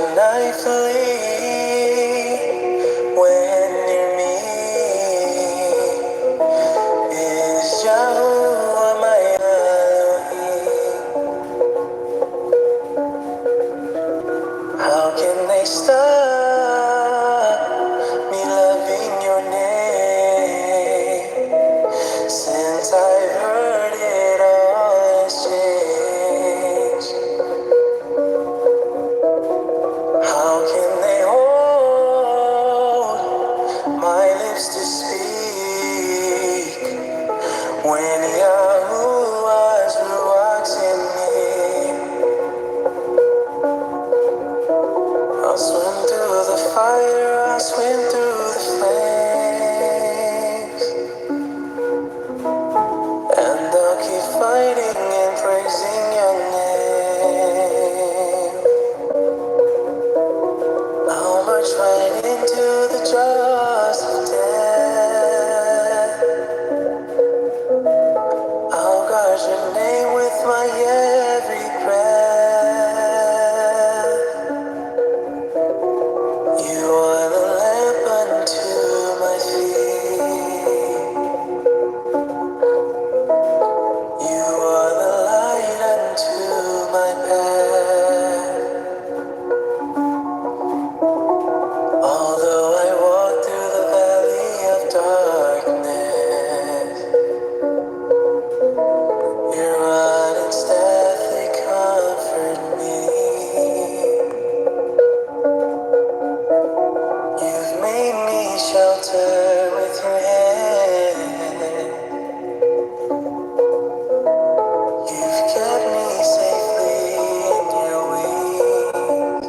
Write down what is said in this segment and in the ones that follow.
can I flee when near me is YHWH my Elohim? How can they stop me loving your name? Since I've heard it all has changed. How can they hold my lips to speak when YHWH walks in me? I'll swim through the fire, I'll swim through the flames, and I'll keep fighting and praising your name. I'll march right into the jaws of death. I'll guard your name with my every breath. You are the lamp unto my feet. You are the light unto my path. Although I walk through the valley of darkness, your rod and staff, they comfort me. You've made me shelter with your hand. You've kept me safely in your wings.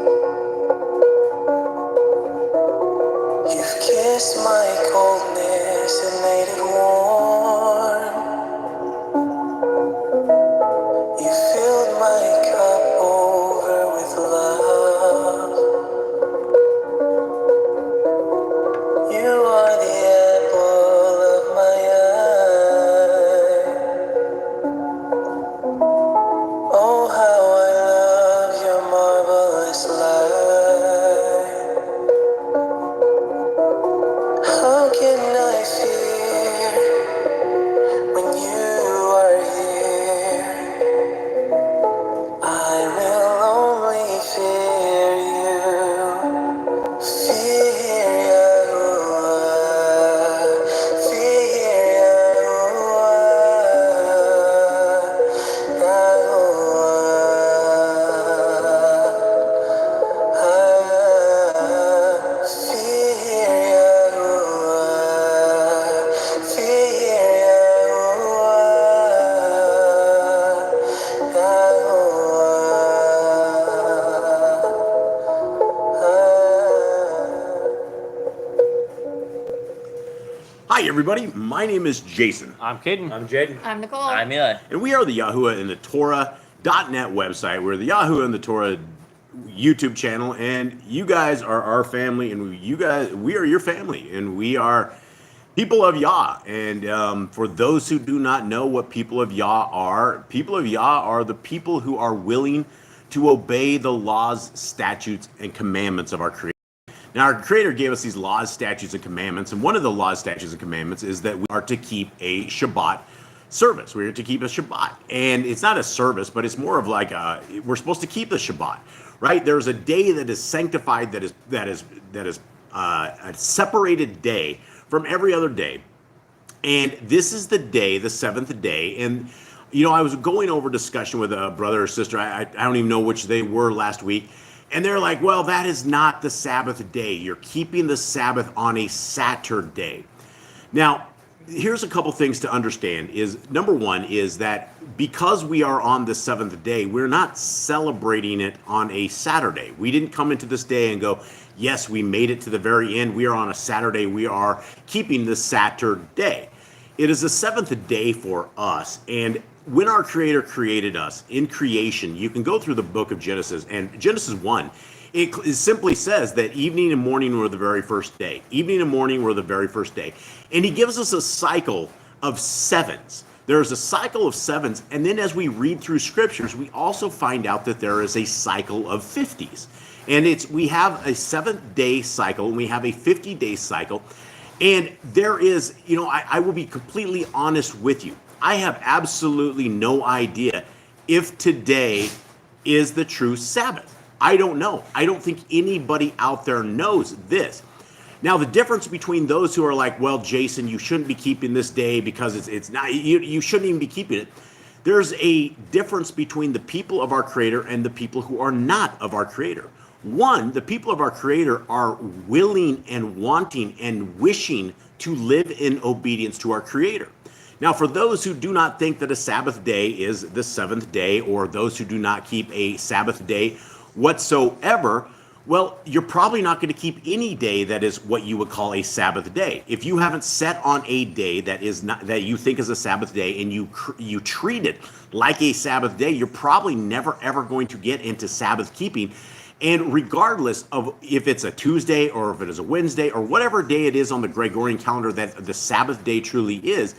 You've kissed my coldness and made it warm. You filled my cup over with love. You are the apple of my eye. Oh, how I love your marvelous light. How can I fear when you are here? I will only fear you. Fear YHWH. Fear YHWH. YHWH. Fear YHWH. Fear Hi, everybody. My name is Jason. I'm Caden. I'm Jaden. I'm Nicole. I'm Eli. And we are the YHWH and the Torah.net website. We're the YHWH and the Torah YouTube channel. And you guys are our family. And we are your family. And we are people of Yah. And for those who do not know what people of Yah are the people who are willing to obey the laws, statutes, and commandments of our Creator. Now, our Creator gave us these laws, statutes, and commandments, and one of the laws, statutes, and commandments is that we are to keep a Shabbat service. We are to keep a Shabbat, and it's not a service, but it's more of like we're supposed to keep the Shabbat, right? There's a day that is sanctified, that is a separated day from every other day, and this is the day, the seventh day, and you know, I was going over discussion with a brother or sister. I don't even know which they were last week. And they're like, well, that is not the Sabbath day. You're keeping the Sabbath on a Saturday. Now, here's a couple things to understand is, number one is that because we are on the seventh day, we're not celebrating it on a Saturday. We didn't come into this day and go, yes, we made it to the very end. We are on a Saturday. We are keeping the Saturday. It is the seventh day for us. And when our Creator created us in creation, you can go through the book of Genesis, and Genesis 1, it simply says that evening and morning were the very first day. Evening and morning were the very first day. And he gives us a cycle of sevens. There is a cycle of sevens, and then as we read through scriptures, we also find out that there is a cycle of 50s. And we have a 7-day cycle and we have a 50-day cycle. And there is, I will be completely honest with you. I have absolutely no idea if today is the true Sabbath. I don't know. I don't think anybody out there knows this. Now, the difference between those who are like, well, Jason, you shouldn't be keeping this day because it's not, you shouldn't even be keeping it. There's a difference between the people of our Creator and the people who are not of our Creator. One, the people of our Creator are willing and wanting and wishing to live in obedience to our Creator. Now, for those who do not think that a Sabbath day is the 7th day, or those who do not keep a Sabbath day whatsoever, well, you're probably not going to keep any day that is what you would call a Sabbath day. If you haven't set on a day that is not, that you think is a Sabbath day, and you treat it like a Sabbath day, you're probably never ever going to get into Sabbath keeping. And regardless of if it's a Tuesday or if it is a Wednesday or whatever day it is on the Gregorian calendar that the Sabbath day truly is,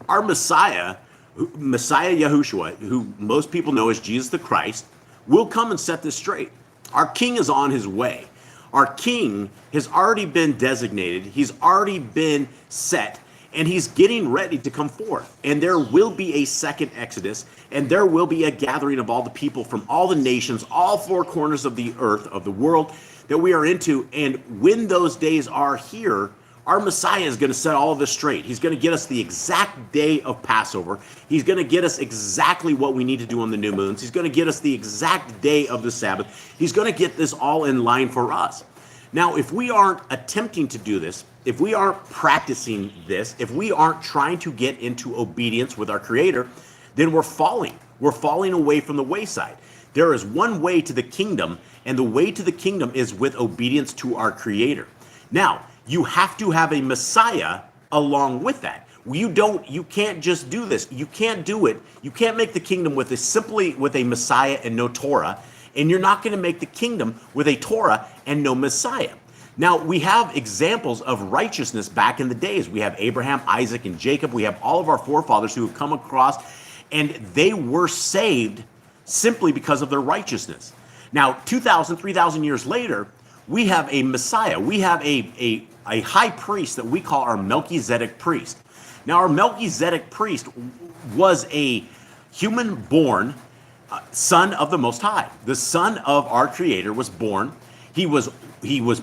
our Messiah Yahushua, who most people know as Jesus the Christ, will come and set this straight. Our King is on his way. Our King has already been designated. He's already been set, and he's getting ready to come forth. And there will be a second Exodus, and there will be a gathering of all the people from all the nations, all 4 corners of the earth, of the world that we are into. And when those days are here, our Messiah is going to set all of this straight. He's going to get us the exact day of Passover. He's going to get us exactly what we need to do on the new moons. He's going to get us the exact day of the Sabbath. He's going to get this all in line for us. Now, if we aren't attempting to do this, if we aren't practicing this, if we aren't trying to get into obedience with our Creator, then we're falling. We're falling away from the wayside. There is one way to the kingdom, and the way to the kingdom is with obedience to our Creator. Now, you have to have a Messiah along with that. You can't just do this. You can't do it. You can't make the kingdom simply with a Messiah and no Torah. And you're not going to make the kingdom with a Torah and no Messiah. Now, we have examples of righteousness back in the days. We have Abraham, Isaac, and Jacob. We have all of our forefathers who have come across, and they were saved simply because of their righteousness. Now, 2,000, 3,000 years later, we have a Messiah. We have a high priest that we call our Melchizedek priest. Now, our Melchizedek priest was a human-born son of the Most High. The son of our Creator was born. He was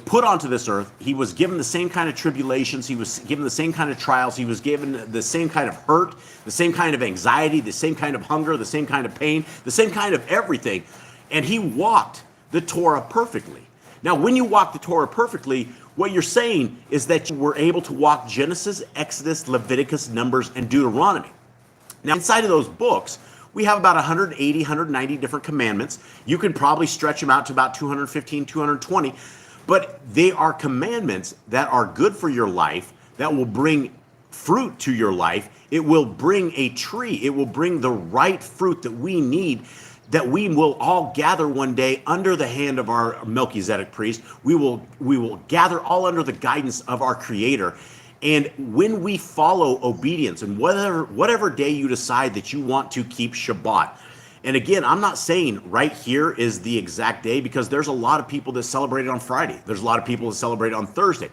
put onto this earth. He was given the same kind of tribulations. He was given the same kind of trials. He was given the same kind of hurt, the same kind of anxiety, the same kind of hunger, the same kind of pain, the same kind of everything. And he walked the Torah perfectly. Now, when you walk the Torah perfectly, what you're saying is that you were able to walk Genesis, Exodus, Leviticus, Numbers, and Deuteronomy. Now, inside of those books, we have about 180, 190 different commandments. You can probably stretch them out to about 215, 220, but they are commandments that are good for your life, that will bring fruit to your life. It will bring a tree. It will bring the right fruit that we need, that we will all gather one day under the hand of our Melchizedek priest. We will gather all under the guidance of our Creator. And when we follow obedience, and whatever day you decide that you want to keep Shabbat, and again, I'm not saying right here is the exact day, because there's a lot of people that celebrate it on Friday. There's a lot of people that celebrate it on Thursday.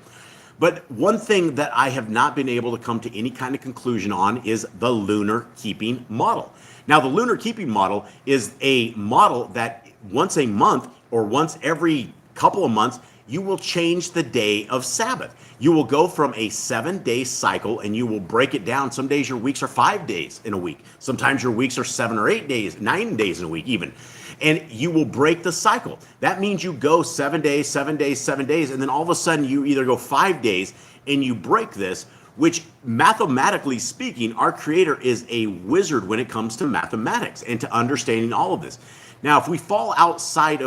But one thing that I have not been able to come to any kind of conclusion on is the lunar keeping model. Now, the lunar keeping model is a model that once a month or once every couple of months, you will change the day of Sabbath. You will go from a 7-day cycle and you will break it down. Some days your weeks are 5 days in a week. Sometimes your weeks are 7 or 8 days, 9 days in a week even. And you will break the cycle. That means you go 7 days, 7 days, 7 days, and then all of a sudden you either go 5 days and you break this, which mathematically speaking, our Creator is a wizard when it comes to mathematics and to understanding all of this. Now, if we fall outside of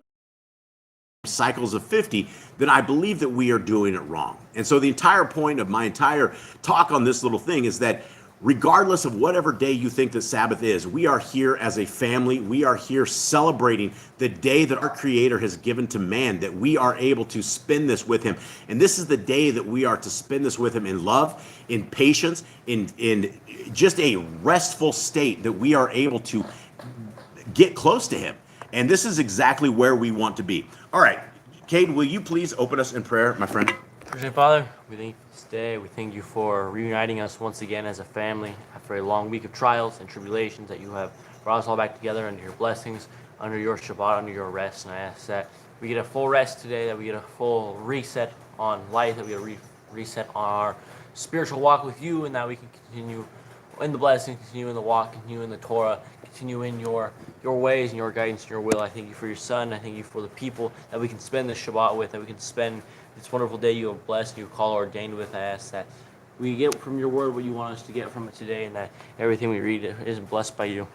cycles of 50, then I believe that we are doing it wrong. And so the entire point of my entire talk on this little thing is that regardless of whatever day you think that Sabbath is, we are here as a family. We are here celebrating the day that our Creator has given to man, that we are able to spend this with Him. And this is the day that we are to spend this with Him in love, in patience, in just a restful state, that we are able to get close to Him. And this is exactly where we want to be. All right, Cade, will you please open us in prayer, my friend? Gracious Father, we thank you for this day. We thank you for reuniting us once again as a family after a long week of trials and tribulations, that you have brought us all back together under your blessings, under your Shabbat, under your rest. And I ask that we get a full rest today, that we get a full reset on life, that we get a reset on our spiritual walk with you, and that we can continue in the blessing, continue in the walk, continue in the Torah, continue in your ways and your guidance and your will. I thank you for your son. I thank you for the people that we can spend this Shabbat with, that we can spend this wonderful day you have blessed, you have called ordained with. I ask that we get from your word what you want us to get from it today, and that everything we read is blessed by you.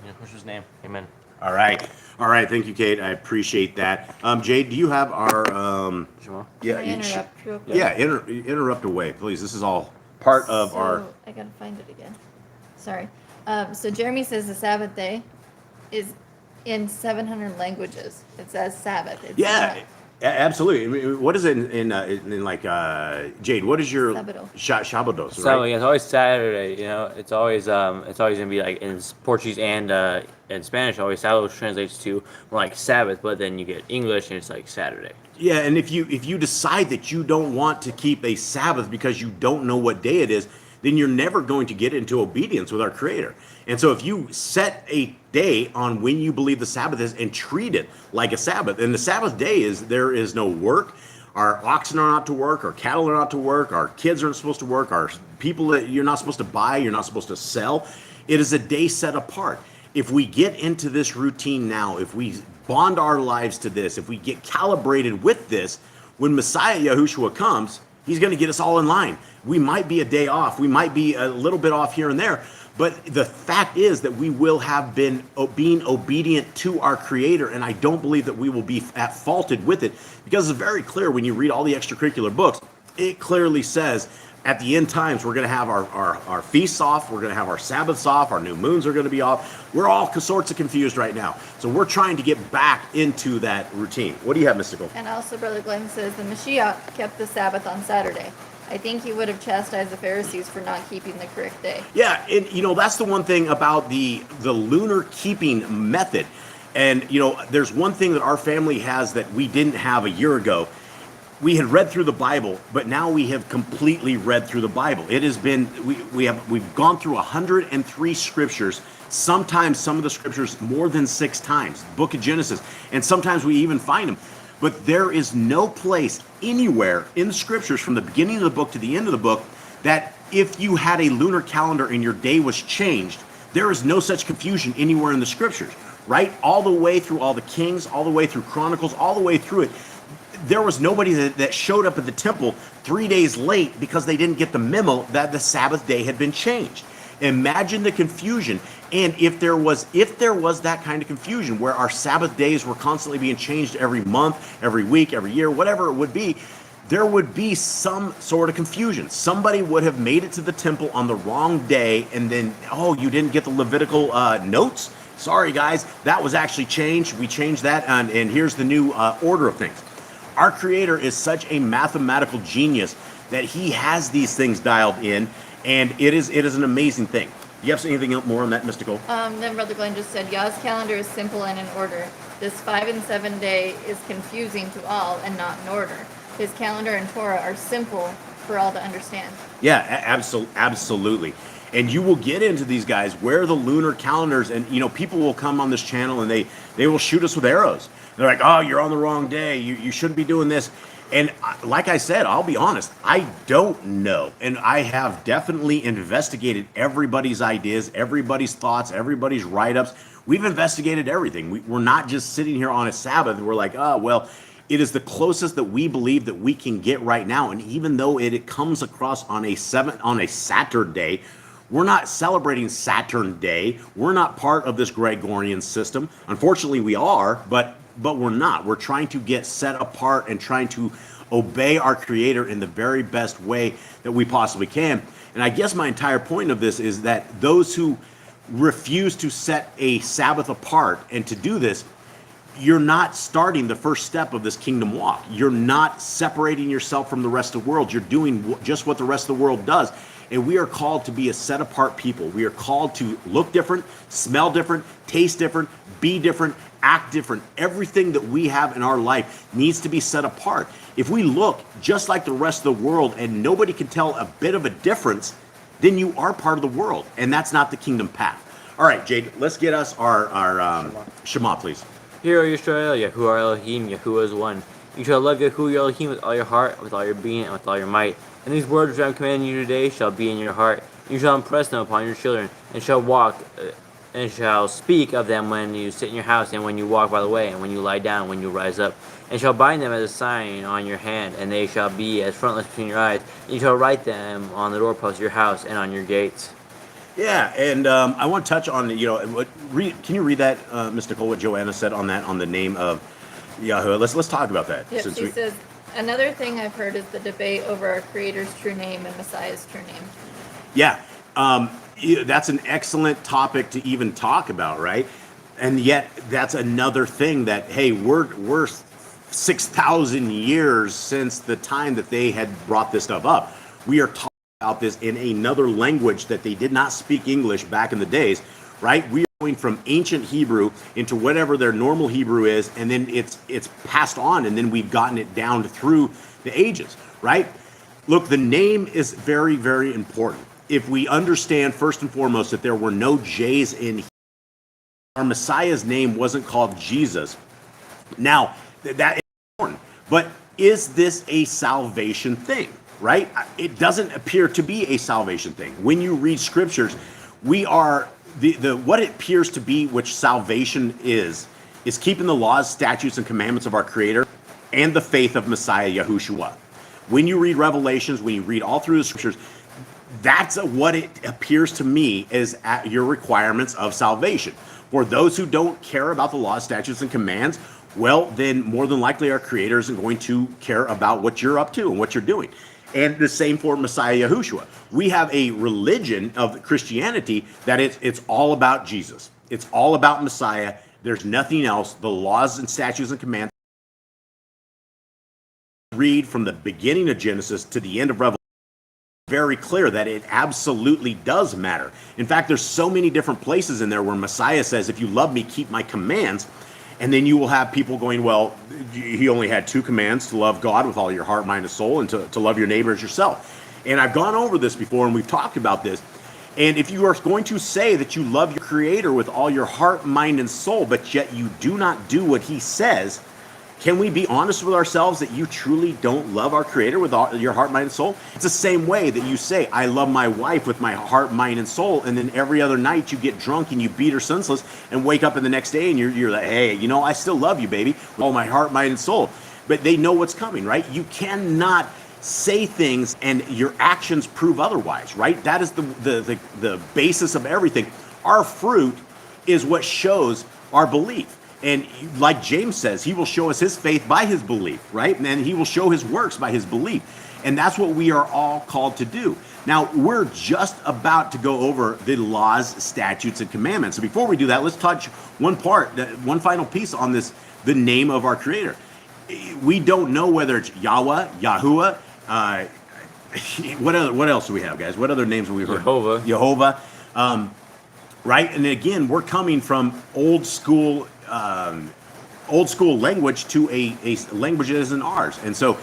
In Yeshua's name, amen. All right. Thank you, Kate. I appreciate that. Jade, do you have our Yeah, interrupt real quick. Yeah, interrupt away, please. This is all part of our. I gotta find it again. Sorry. So Jeremy says the Sabbath day is in 700 languages. It says Sabbath. It's absolutely. I mean, what is it in like Jade? What is your Shabbatos? Right? So yeah, it's always Saturday. You know, it's always gonna be like in Portuguese and in Spanish. Always Sabbath translates to more like Sabbath, but then you get English and it's like Saturday. Yeah, and if you decide that you don't want to keep a Sabbath because you don't know what day it is, then you're never going to get into obedience with our Creator. And so if you set a day on when you believe the Sabbath is and treat it like a Sabbath, and the Sabbath day is there is no work, our oxen are not to work, our cattle are not to work, our kids aren't supposed to work, our people that you're not supposed to buy, you're not supposed to sell. It is a day set apart. If we get into this routine now, if we bond our lives to this, if we get calibrated with this, when Messiah Yahushua comes, he's going to get us all in line. We might be a day off. We might be a little bit off here and there. But the fact is that we will have been being obedient to our Creator, and I don't believe that we will be at faulted with it, because it's very clear when you read all the extracurricular books. It clearly says at the end times we're going to have our feasts off, we're going to have our Sabbaths off, our new moons are going to be off. We're all sorts of confused right now. So we're trying to get back into that routine. What do you have, Mystical? And also, Brother Glenn says the Mashiach kept the Sabbath on Saturday. I think he would have chastised the Pharisees for not keeping the correct day. Yeah, and that's the one thing about the lunar keeping method. And there's one thing that our family has that we didn't have a year ago. We had read through the Bible, but now we have completely read through the Bible. It has been we've gone through 103 scriptures. Sometimes some of the scriptures more than 6 times. Book of Genesis, and sometimes we even find them. But there is no place anywhere in the scriptures from the beginning of the book to the end of the book that if you had a lunar calendar and your day was changed, there is no such confusion anywhere in the scriptures, right? All the way through all the Kings, all the way through Chronicles, all the way through it. There was nobody that showed up at the temple 3 days late because they didn't get the memo that the Sabbath day had been changed. Imagine the confusion. And if there was that kind of confusion where our Sabbath days were constantly being changed every month, every week, every year, whatever it would be, there would be some sort of confusion. Somebody would have made it to the temple on the wrong day, and then, you didn't get the Levitical notes? Sorry, guys, that was actually changed. We changed that, and here's the new order of things. Our Creator is such a mathematical genius that he has these things dialed in, and it is an amazing thing. You have anything more on that, Mystical? Then Brother Glenn just said, Yah's calendar is simple and in order. This 5 and 7 day is confusing to all and not in order. His calendar and Torah are simple for all to understand. Yeah, absolutely. And you will get into these guys where the lunar calendars, and people will come on this channel and they will shoot us with arrows. They're like, oh, you're on the wrong day. You shouldn't be doing this. And like I said, I'll be honest, I don't know. And I have definitely investigated everybody's ideas, everybody's thoughts, everybody's write-ups. We've investigated everything. We're not just sitting here on a Sabbath and we're like, oh, well, it is the closest that we believe that we can get right now. And even though it comes across on a Saturday, we're not celebrating Saturn Day. We're not part of this Gregorian system. Unfortunately, we are, but we're not. We're trying to get set apart and trying to obey our Creator in the very best way that we possibly can. And I guess my entire point of this is that those who refuse to set a Sabbath apart and to do this, you're not starting the first step of this kingdom walk. You're not separating yourself from the rest of the world. You're doing just what the rest of the world does. And we are called to be a set apart people. We are called to look different, smell different, taste different, be different, act different. Everything that we have in our life needs to be set apart. If we look just like the rest of the world and nobody can tell a bit of a difference, then you are part of the world, and that's not the kingdom path. All right, Jade, let's get us our Shema, please. Hear, O Yisrael, Yahuwah Elohim, Yahuwah is one. You shall love Yahuwah your Elohim with all your heart, with all your being, and with all your might. And these words which I am commanding you today shall be in your heart. You shall impress them upon your children, and shall speak of them when you sit in your house, and when you walk by the way, and when you lie down, when you rise up. And shall bind them as a sign on your hand, and they shall be as frontlets between your eyes. And you shall write them on the doorposts of your house and on your gates. Yeah, and I want to touch on, can you read that, Ms. Nicole, what Joanna said on that, on the name of Yahweh? Let's talk about that. Yep, she says, another thing I've heard is the debate over our Creator's true name and Messiah's true name. Yeah, that's an excellent topic to even talk about, right? And yet, that's another thing that, hey, we're 6,000 years since the time that they had brought this stuff up. We are talking about this in another language that they did not speak English back in the days, right? We are going from ancient Hebrew into whatever their normal Hebrew is, and then it's passed on, and then we've gotten it down through the ages, right? Look, the name is very, very important. If we understand first and foremost that there were no J's in Hebrew, our Messiah's name wasn't called Jesus. Now, that is important, but is this a salvation thing? Right? It doesn't appear to be a salvation thing. When you read scriptures, we are what it appears to be, which salvation is keeping the laws, statutes, and commandments of our Creator and the faith of Messiah Yahushua. When you read Revelations, when you read all through the scriptures, that's what it appears to me is at your requirements of salvation. For those who don't care about the laws, statutes, and commands, well, then more than likely our Creator isn't going to care about what you're up to and what you're doing. And the same for Messiah Yahushua. We have a religion of Christianity that it's all about Jesus. It's all about Messiah. There's nothing else. The laws and statutes and commands. Read from the beginning of Genesis to the end of Revelation. Very clear that it absolutely does matter. In fact, there's so many different places in there where Messiah says, if you love me, keep my commands. And then you will have people going, well, he only had 2 commands, to love God with all your heart, mind, and soul, and to love your neighbor as yourself. And I've gone over this before, and we've talked about this. And if you are going to say that you love your Creator with all your heart, mind, and soul, but yet you do not do what he says, can we be honest with ourselves that you truly don't love our Creator with all your heart, mind, and soul? It's the same way that you say, I love my wife with my heart, mind, and soul, and then every other night you get drunk and you beat her senseless and wake up in the next day and you're like, hey, I still love you, baby, with all my heart, mind, and soul. But they know what's coming, right? You cannot say things and your actions prove otherwise, right? That is the basis of everything. Our fruit is what shows our belief. And like James says, he will show us his faith by his belief, right? And then he will show his works by his belief. And that's what we are all called to do. Now, we're just about to go over the laws, statutes, and commandments. So before we do that, let's touch one final piece on this, the name of our Creator. We don't know whether it's Yahweh, Yahuwah, what else do we have, guys? What other names have we heard? Jehovah. Right? And again, we're coming from old school language to a language that isn't ours. And so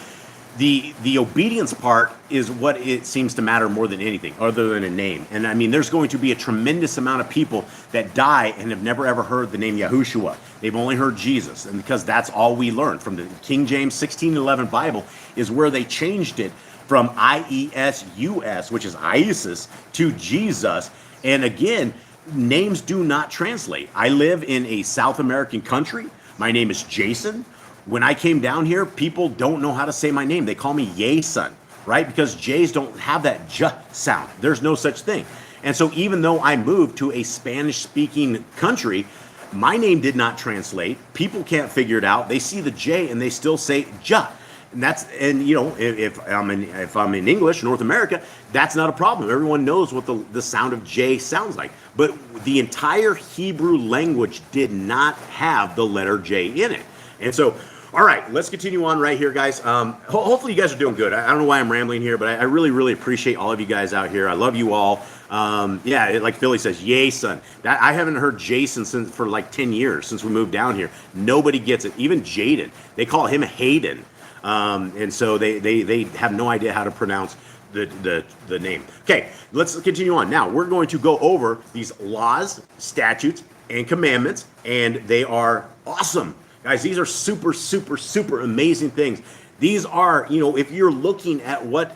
the obedience part is what it seems to matter more than anything other than a name. And I mean, there's going to be a tremendous amount of people that die and have never ever heard the name Yahushua. They've only heard Jesus. And because that's all we learned from the King James 1611 Bible is where they changed it from IESUS, which is Isis, to Jesus. And again, names do not translate. I live in a South American country. My name is Jason. When I came down here, people don't know how to say my name. They call me Yason, right? Because J's don't have that J sound. There's no such thing. And so even though I moved to a Spanish-speaking country, my name did not translate. People can't figure it out. They see the J and they still say J. And if I'm in English, North America, that's not a problem. Everyone knows what the sound of J sounds like. But the entire Hebrew language did not have the letter J in it. And so All right, let's continue on right here, guys. Hopefully you guys are doing good. I don't know why I'm rambling here, but I really, really appreciate all of you guys out here. I love you all. Like Philly says, yay, son. I haven't heard Jason for like 10 years since we moved down here. Nobody gets it. Even Jaden. They call him Hayden. And so they have no idea how to pronounce the name. Okay, let's continue on. Now, we're going to go over these laws, statutes, and commandments, and they are awesome. Guys, these are super, super, super amazing things. These are, if you're looking at what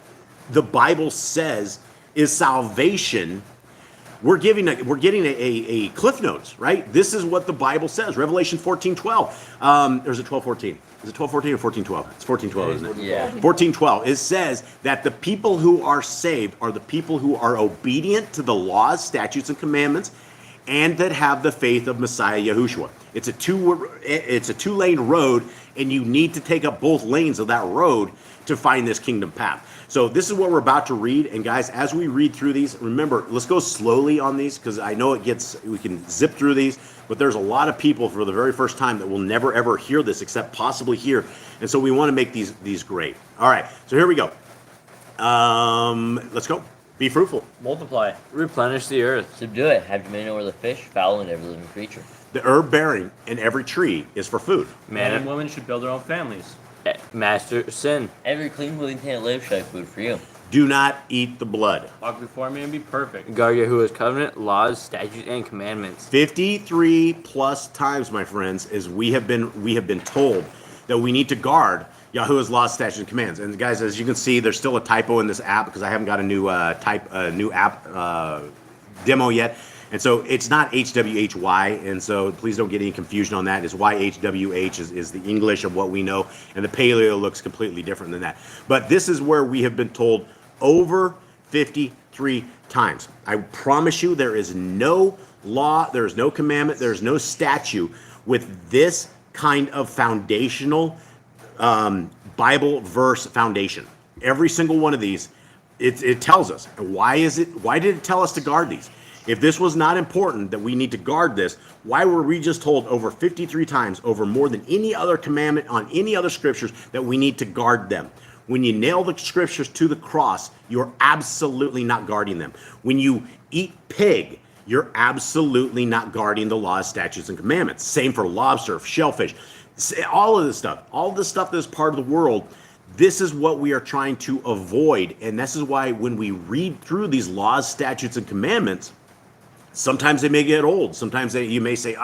the Bible says is salvation, we're getting a cliff notes, right? This is what the Bible says. Revelation 14:12. Or is it 12:14? Is it 12:14 or 14:12? It's 14:12, isn't it? Yeah. 14:12. It says that the people who are saved are the people who are obedient to the laws, statutes, and commandments, and that have the faith of Messiah Yahushua. It's a two-lane road, and you need to take up both lanes of that road to find this kingdom path. So this is what we're about to read, and guys, as we read through these, remember, let's go slowly on these, because I know we can zip through these, but there's a lot of people for the very first time that will never ever hear this, except possibly here, and so we want to make these great. All right, so here we go. Let's go. Be fruitful. Multiply. Replenish the earth. Subdue it. Have dominion over the fish, fowl, and every living creature. The herb bearing and every tree is for food. Man and woman should build their own families. Master sin. Every clean, willing thing that lives shall have food for you. Do not eat the blood. Walk before me and be perfect. Guard Yahuwah's covenant, laws, statutes, and commandments. 53 plus times, my friends, is we have been told that we need to guard Yahuwah's laws, statutes, and commands. And guys, as you can see, there's still a typo in this app because I haven't got a new app demo yet. And so it's not HWHY, and so please don't get any confusion on that. It's YHWH is the English of what we know, and the paleo looks completely different than that. But this is where we have been told over 53 times. I promise you there is no law, there is no commandment, there is no statute with this kind of foundational Bible verse foundation. Every single one of these, it tells us. Why did it tell us to guard these? If this was not important, that we need to guard this, why were we just told over 53 times, over more than any other commandment on any other scriptures, that we need to guard them? When you nail the scriptures to the cross, you're absolutely not guarding them. When you eat pig, you're absolutely not guarding the laws, statutes, and commandments. Same for lobster, shellfish, all of this stuff. All this stuff that is part of the world, this is what we are trying to avoid. And this is why when we read through these laws, statutes, and commandments, sometimes they may get old. Sometimes you may say,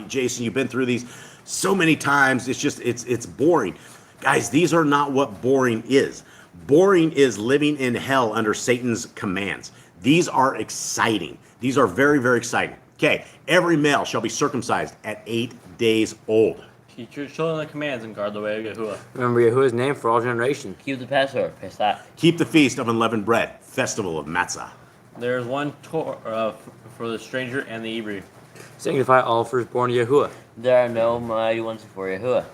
Jason, you've been through these so many times. It's boring. Guys, these are not what boring is. Boring is living in hell under Satan's commands. These are exciting. These are very, very exciting. Okay, every male shall be circumcised at 8 days old. Teach your children the commands and guard the way of Yahuwah. Remember Yahuwah's name for all generations. Keep the Passover, Pesach. Keep the feast of unleavened bread, festival of matzah. There is one Torah for the stranger and the Hebrew. Sanctify all firstborn to Yahuwah. There are no mighty ones before Yahuwah.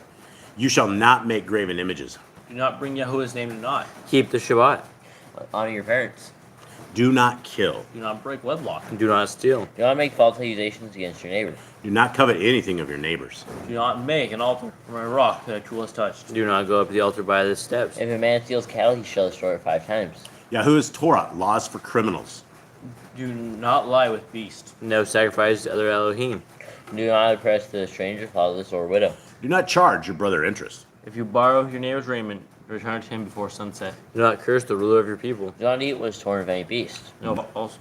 You shall not make graven images. Do not bring Yahuwah's name to naught. Keep the Shabbat. Honor your parents. Do not kill. Do not break wedlock. Do not steal. Do not make false accusations against your neighbor. Do not covet anything of your neighbors. Do not make an altar from a rock that a tool has touched. Do not go up to the altar by the steps. If a man steals cattle, he shall destroy it 5 times. Yahuwah's Torah, laws for criminals. Do not lie with beast. No sacrifice to other Elohim. Do not oppress the stranger, fatherless, or widow. Do not charge your brother interest. If you borrow your neighbor's raiment, return it to him before sunset. Do not curse the ruler of your people. Do not eat what is torn of any beast. No false,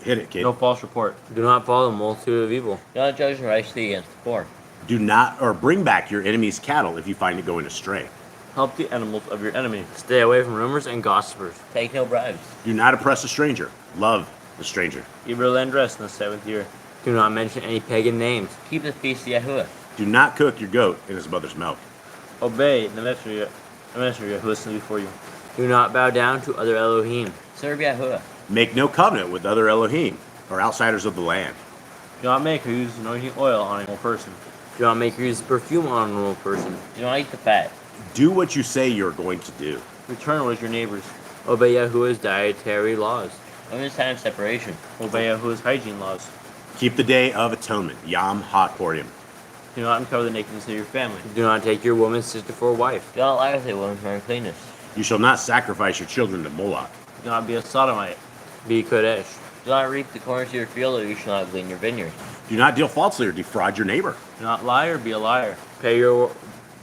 Hit it, kid. no false report. Do not follow the multitude of evil. Do not judge unrighteously against the poor. Do not, or bring back your enemy's cattle if you find it going astray. Help the animals of your enemy. Stay away from rumors and gossipers. Take no bribes. Do not oppress a stranger. Love the stranger. Keep your land rest in the 7th year. Do not mention any pagan names. Keep the feast of Yahuwah. Do not cook your goat in his mother's milk. Obey the messenger who listens before you. Do not bow down to other Elohim. Serve Yahuwah. Make no covenant with other Elohim or outsiders of the land. Do not make or use anointing oil on a normal person. Do not make or use perfume on a normal person. Do not eat the fat. Do what you say you're going to do. Return what is your neighbor's. Obey Yahuwah's dietary laws. Women's time of separation. Obey Yahuwah's hygiene laws. Keep the day of atonement, Yom HaKorim. Do not uncover the nakedness of your family. Do not take your woman's sister for a wife. Do not lie with a woman for uncleanness. You shall not sacrifice your children to Moloch. Do not be a sodomite. Be Kodesh. Do not reap the corners of your field, or you shall not glean your vineyard. Do not deal falsely or defraud your neighbor. Do not lie or be a liar. Pay your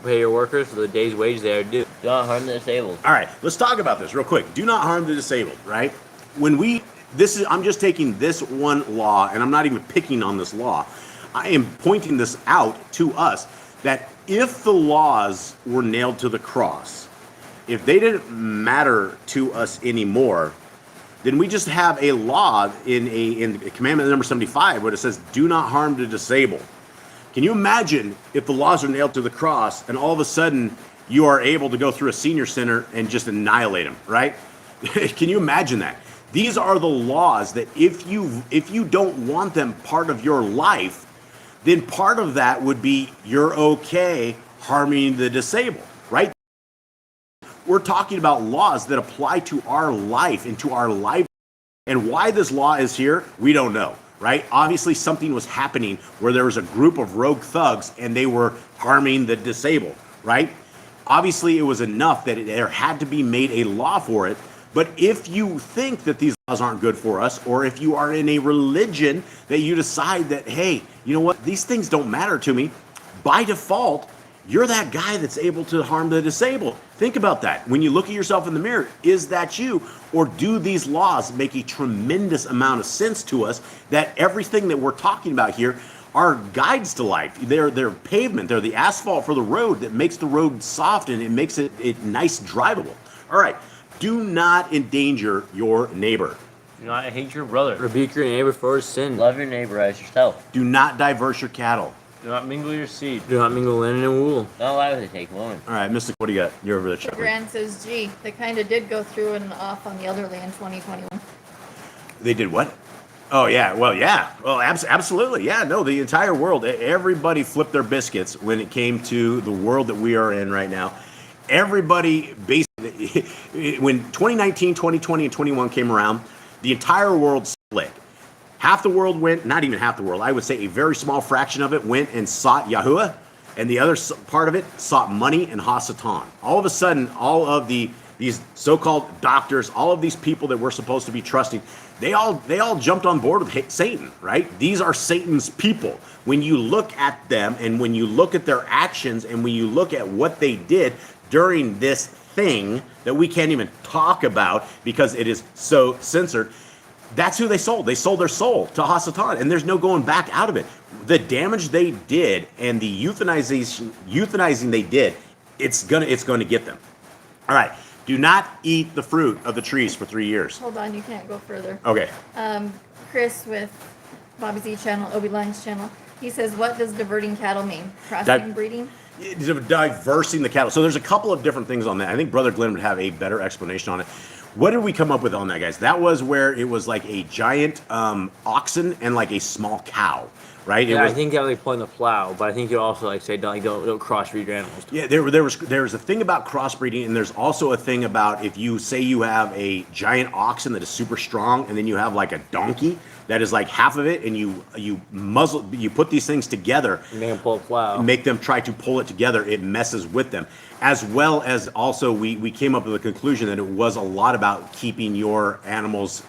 workers for the day's wage they are due. Do not harm the disabled. All right, let's talk about this real quick. Do not harm the disabled, right? I'm just taking this one law, and I'm not even picking on this law. I am pointing this out to us that if the laws were nailed to the cross, if they didn't matter to us anymore, then we just have a law in commandment number 75 where it says, do not harm the disabled. Can you imagine if the laws are nailed to the cross and all of a sudden you are able to go through a senior center and just annihilate them, right? Can you imagine that? These are the laws that if you don't want them part of your life, then part of that would be you're okay harming the disabled, right? We're talking about laws that apply to our life and to our life. And why this law is here, we don't know, right? Obviously, something was happening where there was a group of rogue thugs and they were harming the disabled, right? Obviously, it was enough that there had to be made a law for it. But if you think that these laws aren't good for us, or if you are in a religion that you decide that, hey, you know what, these things don't matter to me, by default, you're that guy that's able to harm the disabled. Think about that. When you look at yourself in the mirror, is that you? Or do these laws make a tremendous amount of sense to us that everything that we're talking about here are guides to life? They're pavement. They're the asphalt for the road that makes the road soft and it makes it nice drivable. All right. Do not endanger your neighbor. Do not hate your brother. Rebuke your neighbor for his sin. Love your neighbor as yourself. Do not diverse your cattle. Do not mingle your seed. Do not mingle linen and wool. Do not lie with a taken woman. All right, Mystic, what do you got? You're over there, Chuck. Grant says, gee, they kind of did go through and off on the elderly in 2021. They did what? Oh, yeah. Well, yeah. Well, absolutely. Yeah, no, the entire world, everybody flipped their biscuits when it came to the world that we are in right now. Everybody basically, when 2019, 2020, and 21 came around, the entire world split. Half the world went, not even half the world, I would say a very small fraction of it went and sought Yahuwah, and the other part of it sought money and Hasatan. All of a sudden, all of these so-called doctors, all of these people that we're supposed to be trusting, they all jumped on board with Satan, right? These are Satan's people. When you look at them and when you look at their actions and when you look at what they did during this thing that we can't even talk about because it is so censored, that's who they sold. They sold their soul to Hasatan, and there's no going back out of it. The damage they did and the euthanizing they did, it's gonna get them. All right. Do not eat the fruit of the trees for 3 years. Hold on, you can't go further. Okay. Chris with Odysee Channel, Obi Line's channel, he says, what does diverting cattle mean? Crossing breeding? Diversing the cattle. So there's a couple of different things on that. I think Brother Glenn would have a better explanation on it. What did we come up with on that, guys? That was where it was like a giant oxen and like a small cow, right? Yeah, I think that was like pulling the plow, but I think you also like say don't crossbreed your animals. Yeah, there was a thing about crossbreeding, and there's also a thing about if you say you have a giant oxen that is super strong, and then you have like a donkey that is like half of it, and you put these things together, You make them pull a plow. make them try to pull it together, it messes with them. As well as also we came up with the conclusion that it was a lot about keeping your animals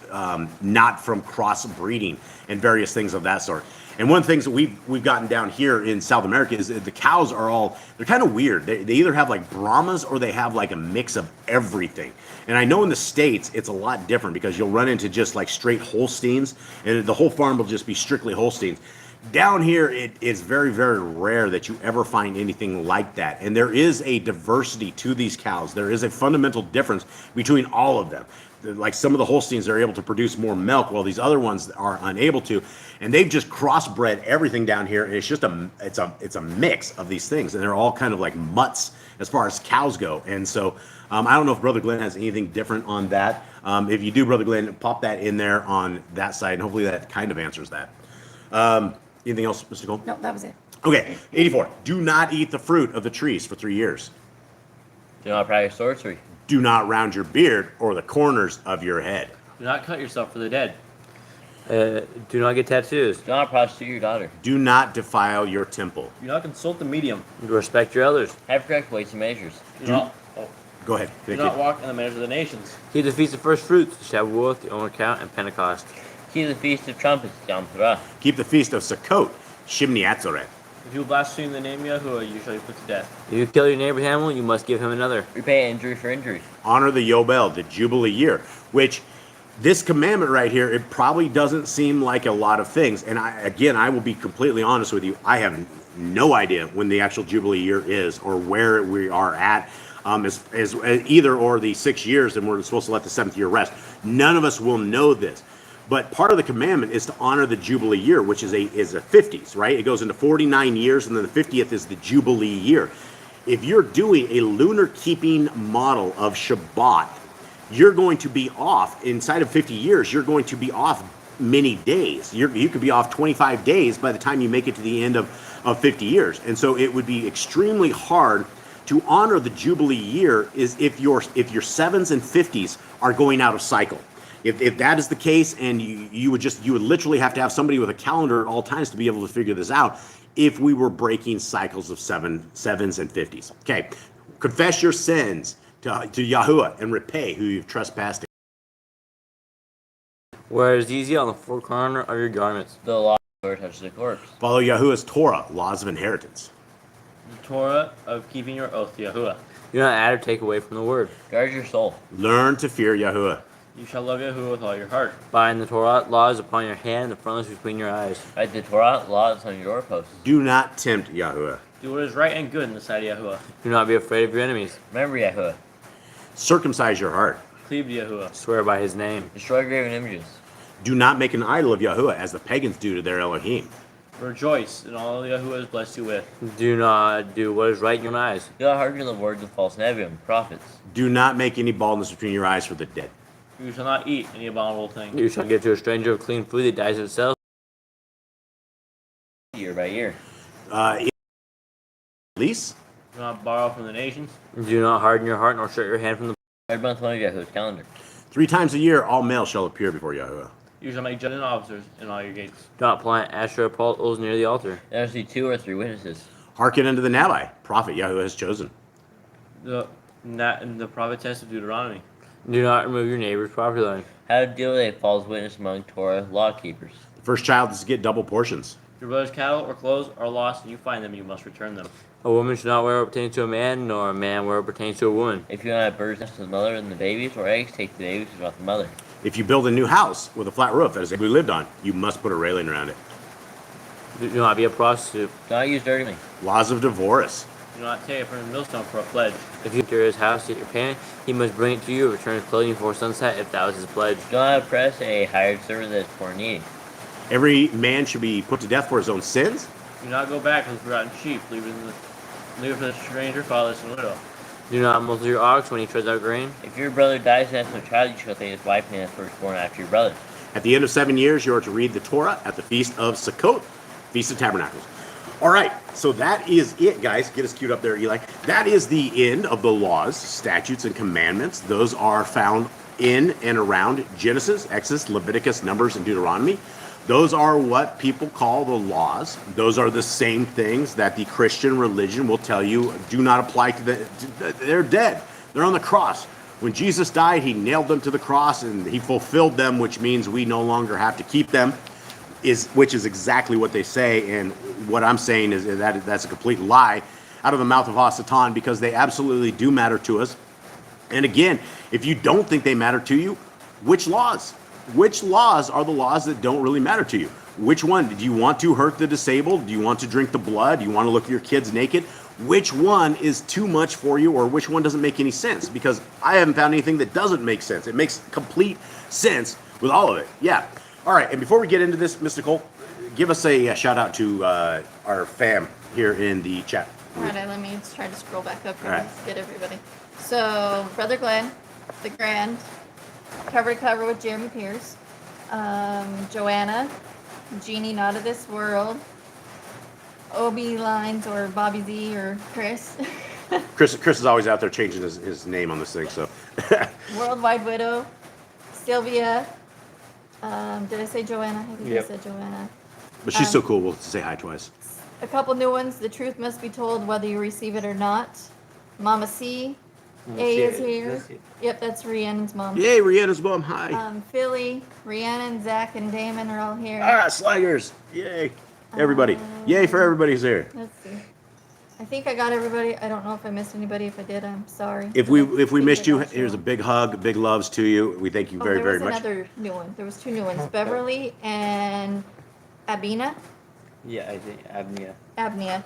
not from crossbreeding and various things of that sort. And one of the things that we've gotten down here in South America is that the cows they're kind of weird. They either have like Brahmas or they have like a mix of everything. And I know in the States it's a lot different because you'll run into just like straight Holsteins and the whole farm will just be strictly Holsteins. Down here, it is very, very rare that you ever find anything like that. And there is a diversity to these cows. There is a fundamental difference between all of them. Like some of the Holsteins are able to produce more milk while these other ones are unable to. And they've just crossbred everything down here. And it's just it's a mix of these things. And they're all kind of like mutts as far as cows go. And so I don't know if Brother Glenn has anything different on that. If you do, Brother Glenn, pop that in there on that side. And hopefully that kind of answers that. Anything else, Mr. Gold? No, that was it. Okay, 84. Do not eat the fruit of the trees for 3 years. Do not practice sorcery. Do not round your beard or the corners of your head. Do not cut yourself for the dead. Do not get tattoos. Do not prostitute your daughter. Do not defile your temple. Do not consult the medium. Respect your elders. Have correct weights and measures. Go ahead. Do Thank not you. walk in the manners of the nations. Keep the feast of first fruits, Shavuot, the Omer Count, and Pentecost. Keep the feast of trumpets, Yom Torah. Keep the feast of Sukkot, Shimni Atzoret. If you blaspheme the name of Yahuwah, you shall be put to death. If you kill your neighbor's animal, you must give him another. Repay injury for injury. Honor the Yobel, the Jubilee year, which this commandment right here, it probably doesn't seem like a lot of things. And I will be completely honest with you. I have no idea when the actual Jubilee year is or where we are at. As either or the 6 years, and we're supposed to let the 7th year rest. None of us will know this. But part of the commandment is to honor the Jubilee year, which is a 50s, right? It goes into 49 years, and then the 50th is the Jubilee year. If you're doing a lunar keeping model of Shabbat, you're going to be off, inside of 50 years, you're going to be off many days. You could be off 25 days by the time you make it to the end of 50 years. And so it would be extremely hard to honor the Jubilee year is if your 7s and 50s are going out of cycle. If that is the case, and you would literally have to have somebody with a calendar at all times to be able to figure this out if we were breaking cycles of 7s and 50s. Okay, confess your sins to Yahuwah and repay who you've trespassed. Wear easy on the four corner of your garments. The law never touches the corpse. Follow Yahuwah's Torah, laws of inheritance. The Torah of keeping your oath to Yahuwah. Do not add or take away from the word. Guard your soul. Learn to fear Yahuwah. You shall love Yahuwah with all your heart. Bind the Torah laws upon your hand and the frontlets between your eyes. Write the Torah laws on your doorposts. Do not tempt Yahuwah. Do what is right and good in the sight of Yahuwah. Do not be afraid of your enemies. Remember Yahuwah. Circumcise your heart. Cleave to Yahuwah. Swear by his name. Destroy graven images. Do not make an idol of Yahuwah as the pagans do to their Elohim. Rejoice in all Yahuwah has blessed you with. Do not do what is right in your eyes. Do not hearken to the words of false Nevi'im, prophets. Do not make any baldness between your eyes for the dead. You shall not eat any abominable thing. You shall give to a stranger clean food that dies of itself. Year by year. Lease? Do not borrow from the nations. Do not harden your heart nor shut your hand from the. Third month one of Yahuwah's calendar. 3 times a year, all males shall appear before Yahuwah. You shall make judges and officers in all your gates. Do not plant Asherah poles near the altar. There shall be 2 or 3 witnesses. Hearken unto the Nabai, prophet Yahuwah has chosen. The prophetess of Deuteronomy. Do not remove your neighbor's property line. How to deal with a false witness among Torah law keepers. The first child is to get double portions. If your brother's cattle or clothes are lost and you find them, you must return them. A woman should not wear what pertains to a man, nor a man wear what pertains to a woman. If you don't have birds next to the mother and the babies, or eggs, take the babies without the mother. If you build a new house with a flat roof as we lived on, you must put a railing around it. Do not be a prostitute. Do not use dirty money. Laws of divorce. Do not take it from the millstone for a pledge. If you enter his house to get your payment, he must bring it to you or return his clothing before sunset if that was his pledge. Do not oppress a hired servant that is poor and needy. Every man should be put to death for his own sins. Do not go back with forgotten sheep. Leave it for the stranger, fatherless, and widow. Do not muzzle your ox when he treads out grain. If your brother dies and has no child, you shall take his wife and his firstborn after your brother. At the end of 7 years, you are to read the Torah at the Feast of Sukkot, Feast of Tabernacles. All right, so that is it, guys. Get us queued up there, Eli. That is the end of the laws, statutes, and commandments. Those are found in and around Genesis, Exodus, Leviticus, Numbers, and Deuteronomy. Those are what people call the laws. Those are the same things that the Christian religion will tell you do not apply to they're dead. They're on the cross. When Jesus died, he nailed them to the cross and he fulfilled them, which means we no longer have to keep them, which is exactly what they say. And what I'm saying is that that's a complete lie out of the mouth of Hasatan, because they absolutely do matter to us. And again, if you don't think they matter to you, which laws? Which laws are the laws that don't really matter to you? Which one? Do you want to hurt the disabled? Do you want to drink the blood? Do you want to look at your kids naked? Which one is too much for you, or which one doesn't make any sense? Because I haven't found anything that doesn't make sense. It makes complete sense with all of it. Yeah. All right. And before we get into this, Mr. Cole, give us a shout out to our fam here in the chat. All right, let me try to scroll back up here All and right. get everybody. So, Brother Glenn, The Grand, Cover to Cover with Jeremy Pierce, Joanna, Jeannie Not of This World, Obi Lines or Bobby Z or Chris, Chris is always out there changing his name on this thing. So Worldwide Widow, Sylvia, Did I say Joanna? I think Yep. I said Joanna. But she's so cool. We'll say hi twice. A couple new ones. The truth must be told whether you receive it or not. Mama C. A is here. Yep, that's Rhiannon's mom. Yay, Rhiannon's mom. Hi. Philly, Rhiannon, Zach, and Damon are all here. Ah, Slaggers. Yay. Everybody. Yay for everybody's here. Let's see. I think I got everybody. I don't know if I missed anybody. If I did, I'm sorry. If we missed you, here's a big hug, big loves to you. We thank you very, very much. There was another new one. There was two new ones. Beverly and Abina. Yeah, I think Abnia.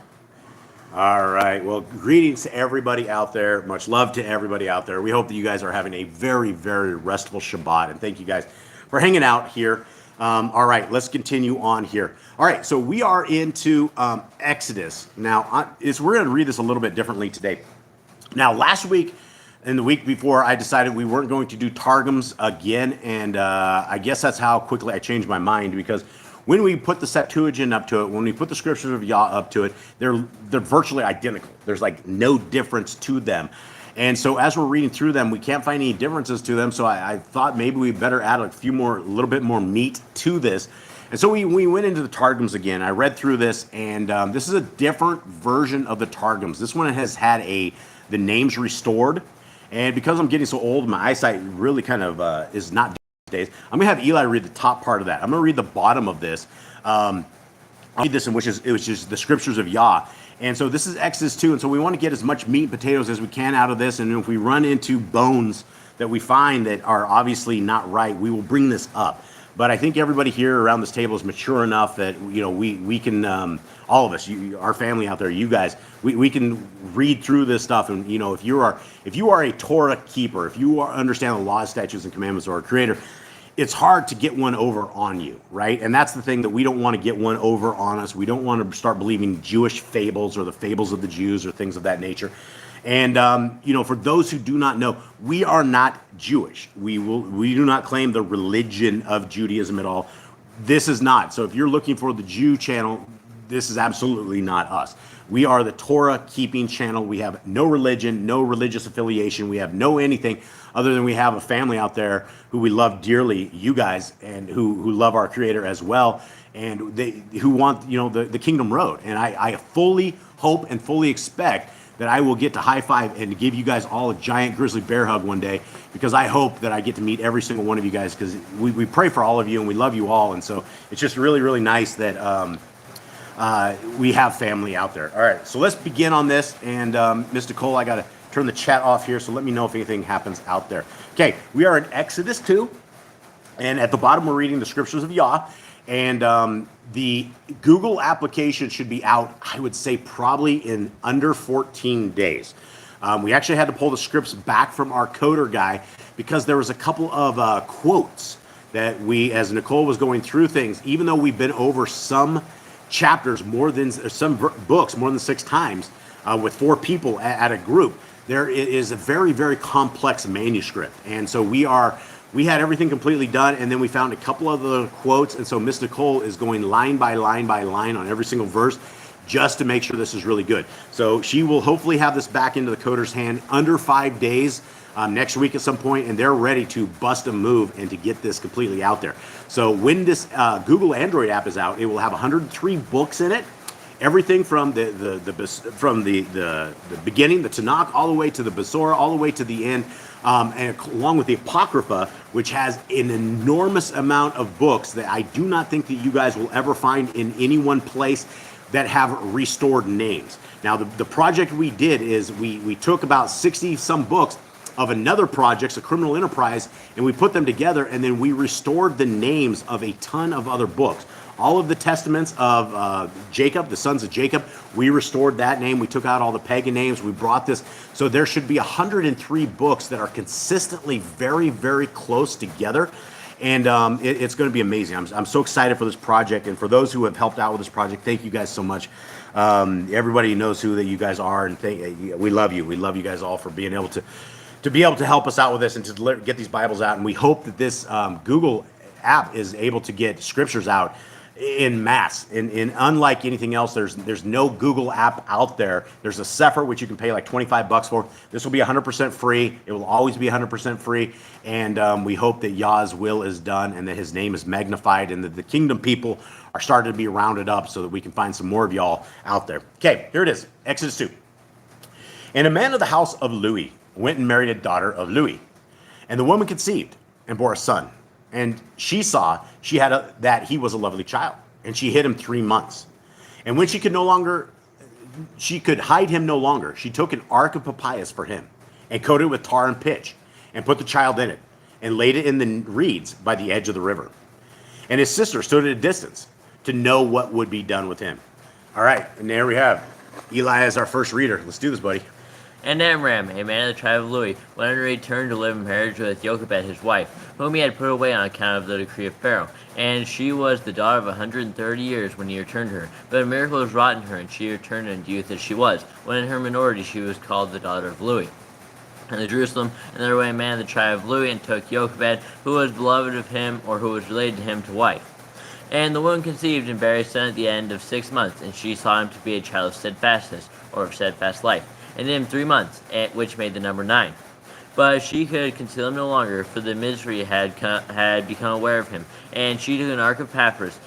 All right. Well, greetings to everybody out there. Much love to everybody out there. We hope that you guys are having a very, very restful Shabbat. And thank you guys for hanging out here. All right, let's continue on here. All right, so we are into Exodus. Now, we're going to read this a little bit differently today. Now, last week and the week before, I decided we weren't going to do Targums again. And I guess that's how quickly I changed my mind, because when we put the Septuagint up to it, when we put the Scriptures of Yah up to it, they're virtually identical. There's like no difference to them. And so as we're reading through them, we can't find any differences to them. So I thought maybe we better add a little bit more meat to this. And so we went into the Targums again. I read through this, and this is a different version of the Targums. This one has had the names restored. And because I'm getting so old, my eyesight really kind of is not days. I'm gonna have Eli read the top part of that. I'm gonna read the bottom of this. I'll read this, which is the Scriptures of Yah. And so this is Exodus 2, and so we want to get as much meat and potatoes as we can out of this. And if we run into bones that we find that are obviously not right, we will bring this up. But I think everybody here around this table is mature enough that we can, all of us, our family out there, you guys, we can read through this stuff. And if you are a Torah keeper, if you understand the laws, statutes, and commandments of our Creator, it's hard to get one over on you, right? And that's the thing, that we don't want to get one over on us. We don't want to start believing Jewish fables or the fables of the Jews or things of that nature. And for those who do not know, we are not Jewish. We do not claim the religion of Judaism at all. This is not. So if you're looking for the Jew channel, this is absolutely not us. We are the Torah keeping channel. We have no religion, no religious affiliation. We have no anything other than we have a family out there who we love dearly, you guys, and who love our Creator as well, and who want the kingdom road. And I fully hope and fully expect that I will get to high five and give you guys all a giant grizzly bear hug one day, because I hope that I get to meet every single one of you guys, because we pray for all of you and we love you all. And so it's just really, really nice that we have family out there. All right, so let's begin on this. And Mr. Cole, I got to turn the chat off here, so let me know if anything happens out there. Okay, we are in Exodus 2, and at the bottom we're reading the Scriptures of Yah. And the Google application should be out, I would say, probably in under 14 days. We actually had to pull the scripts back from our coder guy because there was a couple of quotes that as Nicole was going through things, even though we've been over some chapters some books more than 6 times with 4 people at a group, there is a very, very complex manuscript. And so we had everything completely done, and then we found a couple of the quotes, and so Miss Nicole is going line by line by line on every single verse just to make sure this is really good. So she will hopefully have this back into the coder's hand under 5 days next week at some point, and they're ready to bust a move and to get this completely out there. So when this Google Android app is out, it will have 103 books in it. Everything from the beginning, the Tanakh, all the way to the Besorah, all the way to the end, and along with the Apocrypha, which has an enormous amount of books that I do not think that you guys will ever find in any one place that have restored names. Now, the project we did is we took about 60 some books of another project, a criminal enterprise, and we put them together, and then we restored the names of a ton of other books. All of the testaments of Jacob, the sons of Jacob, we restored that name. We took out all the pagan names. We brought this. So there should be 103 books that are consistently very, very close together. And it's going to be amazing. I'm so excited for this project. And for those who have helped out with this project, thank you guys so much. Everybody knows who that you guys are. And we love you. We love you guys all for being able to be able to help us out with this and to get these Bibles out. And we hope that this Google app is able to get scriptures out in mass. And unlike anything else, there's no Google app out there. There's a Sefer, which you can pay like $25 for. This will be 100% free. It will always be 100% free. And we hope that Yah's will is done and that his name is magnified and that the kingdom people are starting to be rounded up so that we can find some more of y'all out there. Okay, here it is, Exodus 2. And a man of the house of Louis went and married a daughter of Louis. And the woman conceived and bore a son. And she saw that he was a lovely child. And she hid him 3 months. And when she could hide him no longer, she took an ark of papyrus for him and coated it with tar and pitch and put the child in it and laid it in the reeds by the edge of the river. And his sister stood at a distance to know what would be done with him. All right, and there we have Eli as our first reader. Let's do this, buddy. And Amram, a man of the tribe of Louis, went and returned to live in marriage with Jochebed his wife, whom he had put away on account of the decree of Pharaoh. And she was the daughter of 130 years when he returned her. But a miracle was wrought in her, and she returned in youth as she was. When in her minority she was called the daughter of Louis. And the Jerusalem, and there went a man of the tribe of Louis, and took Jochebed, who was beloved of him, or who was related to him, to wife. And the woman conceived and bare a son at the end of 6 months, and she saw him to be a child of steadfastness, or of steadfast life. And in 3 months, which made the number 9. But she could conceal him no longer, for the misery had become aware of him. And she took an ark of papyrus,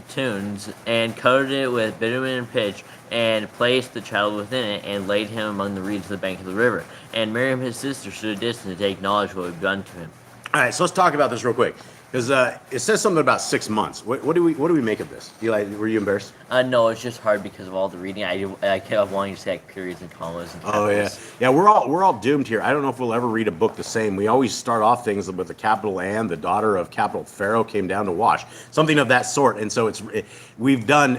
tunes, and coated it with bitumen and pitch, and placed the child within it, and laid him among the reeds of the bank of the river. And Miriam his sister stood distant to take knowledge of what had been done to him. All right, so let's talk about this real quick. Because it says something about 6 months. What do we make of this? Eli, were you embarrassed? No, it's just hard because of all the reading. I kept wanting to say like periods and commas and capitals. Yeah. We're all doomed here. I don't know if we'll ever read a book the same. We always start off things with the capital Anne, the daughter of capital Pharaoh, came down to wash, something of that sort. And so we've done.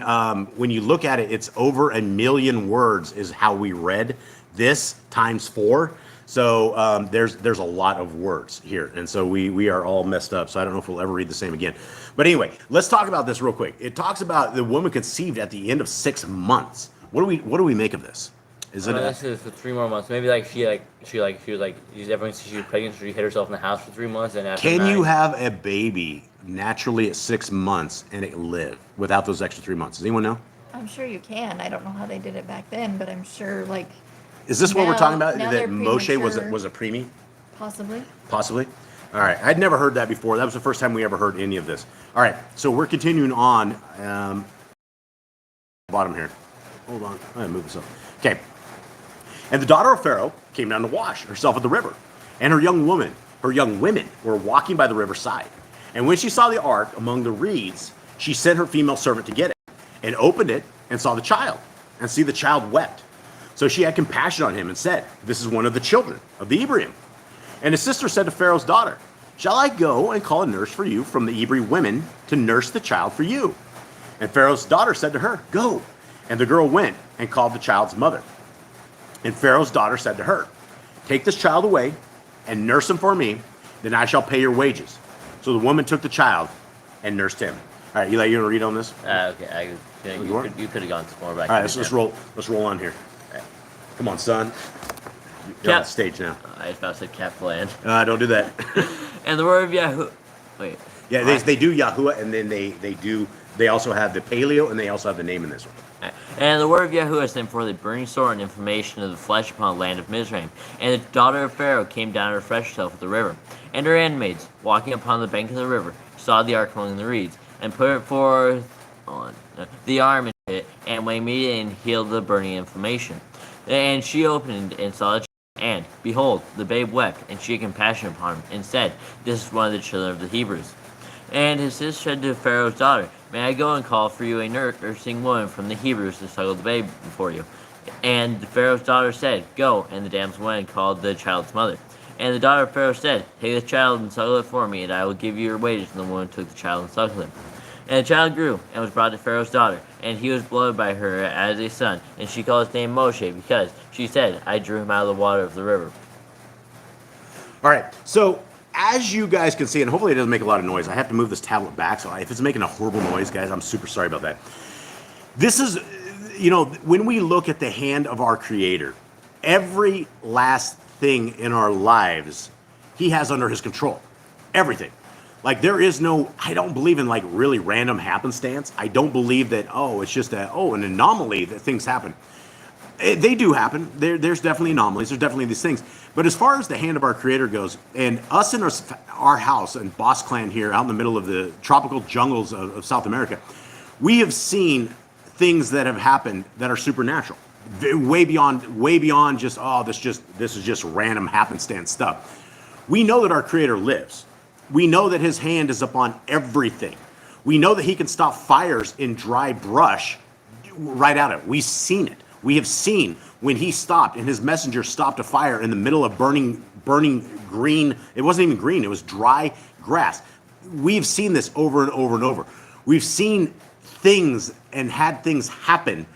When you look at it, it's over 1 million words is how we read this times 4. So there's a lot of words here, and so we are all messed up. So I don't know if we'll ever read the same again. But anyway, let's talk about this real quick. It talks about the woman conceived at the end of 6 months. What do we make of this? Is it? This is for 3 more months. Maybe like she was everyone says she was pregnant, so she hid herself in the house for 3 months, and after Can 9, you have a baby naturally at 6 months and it live without those extra 3 months? Does anyone know? I'm sure you can. I don't know how they did it back then, but I'm sure like Is this what we're talking about? now That they're Moshe was premature. a preemie? Possibly. Possibly. All right. I'd never heard that before. That was the first time we ever heard any of this. All right. So we're continuing on. Bottom here. Hold on. I'm going to move this up. Okay. And the daughter of Pharaoh came down to wash herself at the river. And her young women were walking by the riverside. And when she saw the ark among the reeds, she sent her female servant to get it, and opened it and saw the child. And see, the child wept. So she had compassion on him and said, "This is one of the children of the Hebrew." And his sister said to Pharaoh's daughter, "Shall I go and call a nurse for you from the Hebrew women to nurse the child for you?" And Pharaoh's daughter said to her, "Go." And the girl went and called the child's mother. And Pharaoh's daughter said to her, "Take this child away and nurse him for me, then I shall pay your wages." So the woman took the child and nursed him. All right, Eli, you want to read on this? Okay, you could have gone some more back. All right, let's roll on here. Come on, son. You're on stage now. I was about to say capital N. Don't do that. And the word of Yahweh. Wait. Yeah, they do Yahuwah, and then they also have the paleo, and they also have the name in this one. And the word of Yahuwah sent forth a burning sword and inflammation of the flesh upon the land of Mizraim. And the daughter of Pharaoh came down to refresh herself at the river. And her handmaids, walking upon the bank of the river, saw the ark among the reeds, and put forth on the arm into it, and went immediately and healed the burning inflammation. And she opened and saw the child, and behold, the babe wept, and she had compassion upon him, and said, "This is one of the children of the Hebrews." And his sister said to Pharaoh's daughter, "May I go and call for you a nursing woman from the Hebrews to suckle the babe before you?" And the Pharaoh's daughter said, "Go." And the damsel went and called the child's mother. And the daughter of Pharaoh said, "Take the child and suckle it for me, and I will give you your wages." And the woman took the child and suckled him. And the child grew, and was brought to Pharaoh's daughter, and he was beloved by her as a son. And she called his name Moshe, because she said, "I drew him out of the water of the river." All right, so as you guys can see, and hopefully it doesn't make a lot of noise, I have to move this tablet back, so if it's making a horrible noise, guys, I'm super sorry about that. This is, when we look at the hand of our Creator, every last thing in our lives, He has under His control. Everything. Like there is no, I don't believe in like really random happenstance. I don't believe that, oh, it's just an anomaly that things happen. They do happen. There's definitely anomalies. There's definitely these things. But as far as the hand of our Creator goes, and us in our house and Boss Clan here out in the middle of the tropical jungles of South America, we have seen things that have happened that are supernatural, way beyond just, oh, this is just random happenstance stuff. We know that our Creator lives. We know that His hand is upon everything. We know that He can stop fires in dry brush right at it. We've seen it. We have seen when He stopped and His messenger stopped a fire in the middle of burning green. It wasn't even green. It was dry grass. We've seen this over and over and over. We've seen things and had things happen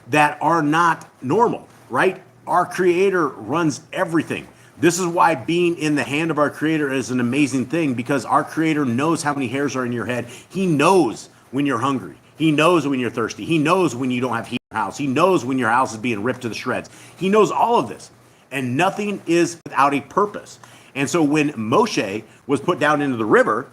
that are not normal, right? Our Creator runs everything. This is why being in the hand of our Creator is an amazing thing, because our Creator knows how many hairs are in your head. He knows when you're hungry. He knows when you're thirsty. He knows when you don't have heat in your house. He knows when your house is being ripped to the shreds. He knows all of this. And nothing is without a purpose. And so when Moshe was put down into the river,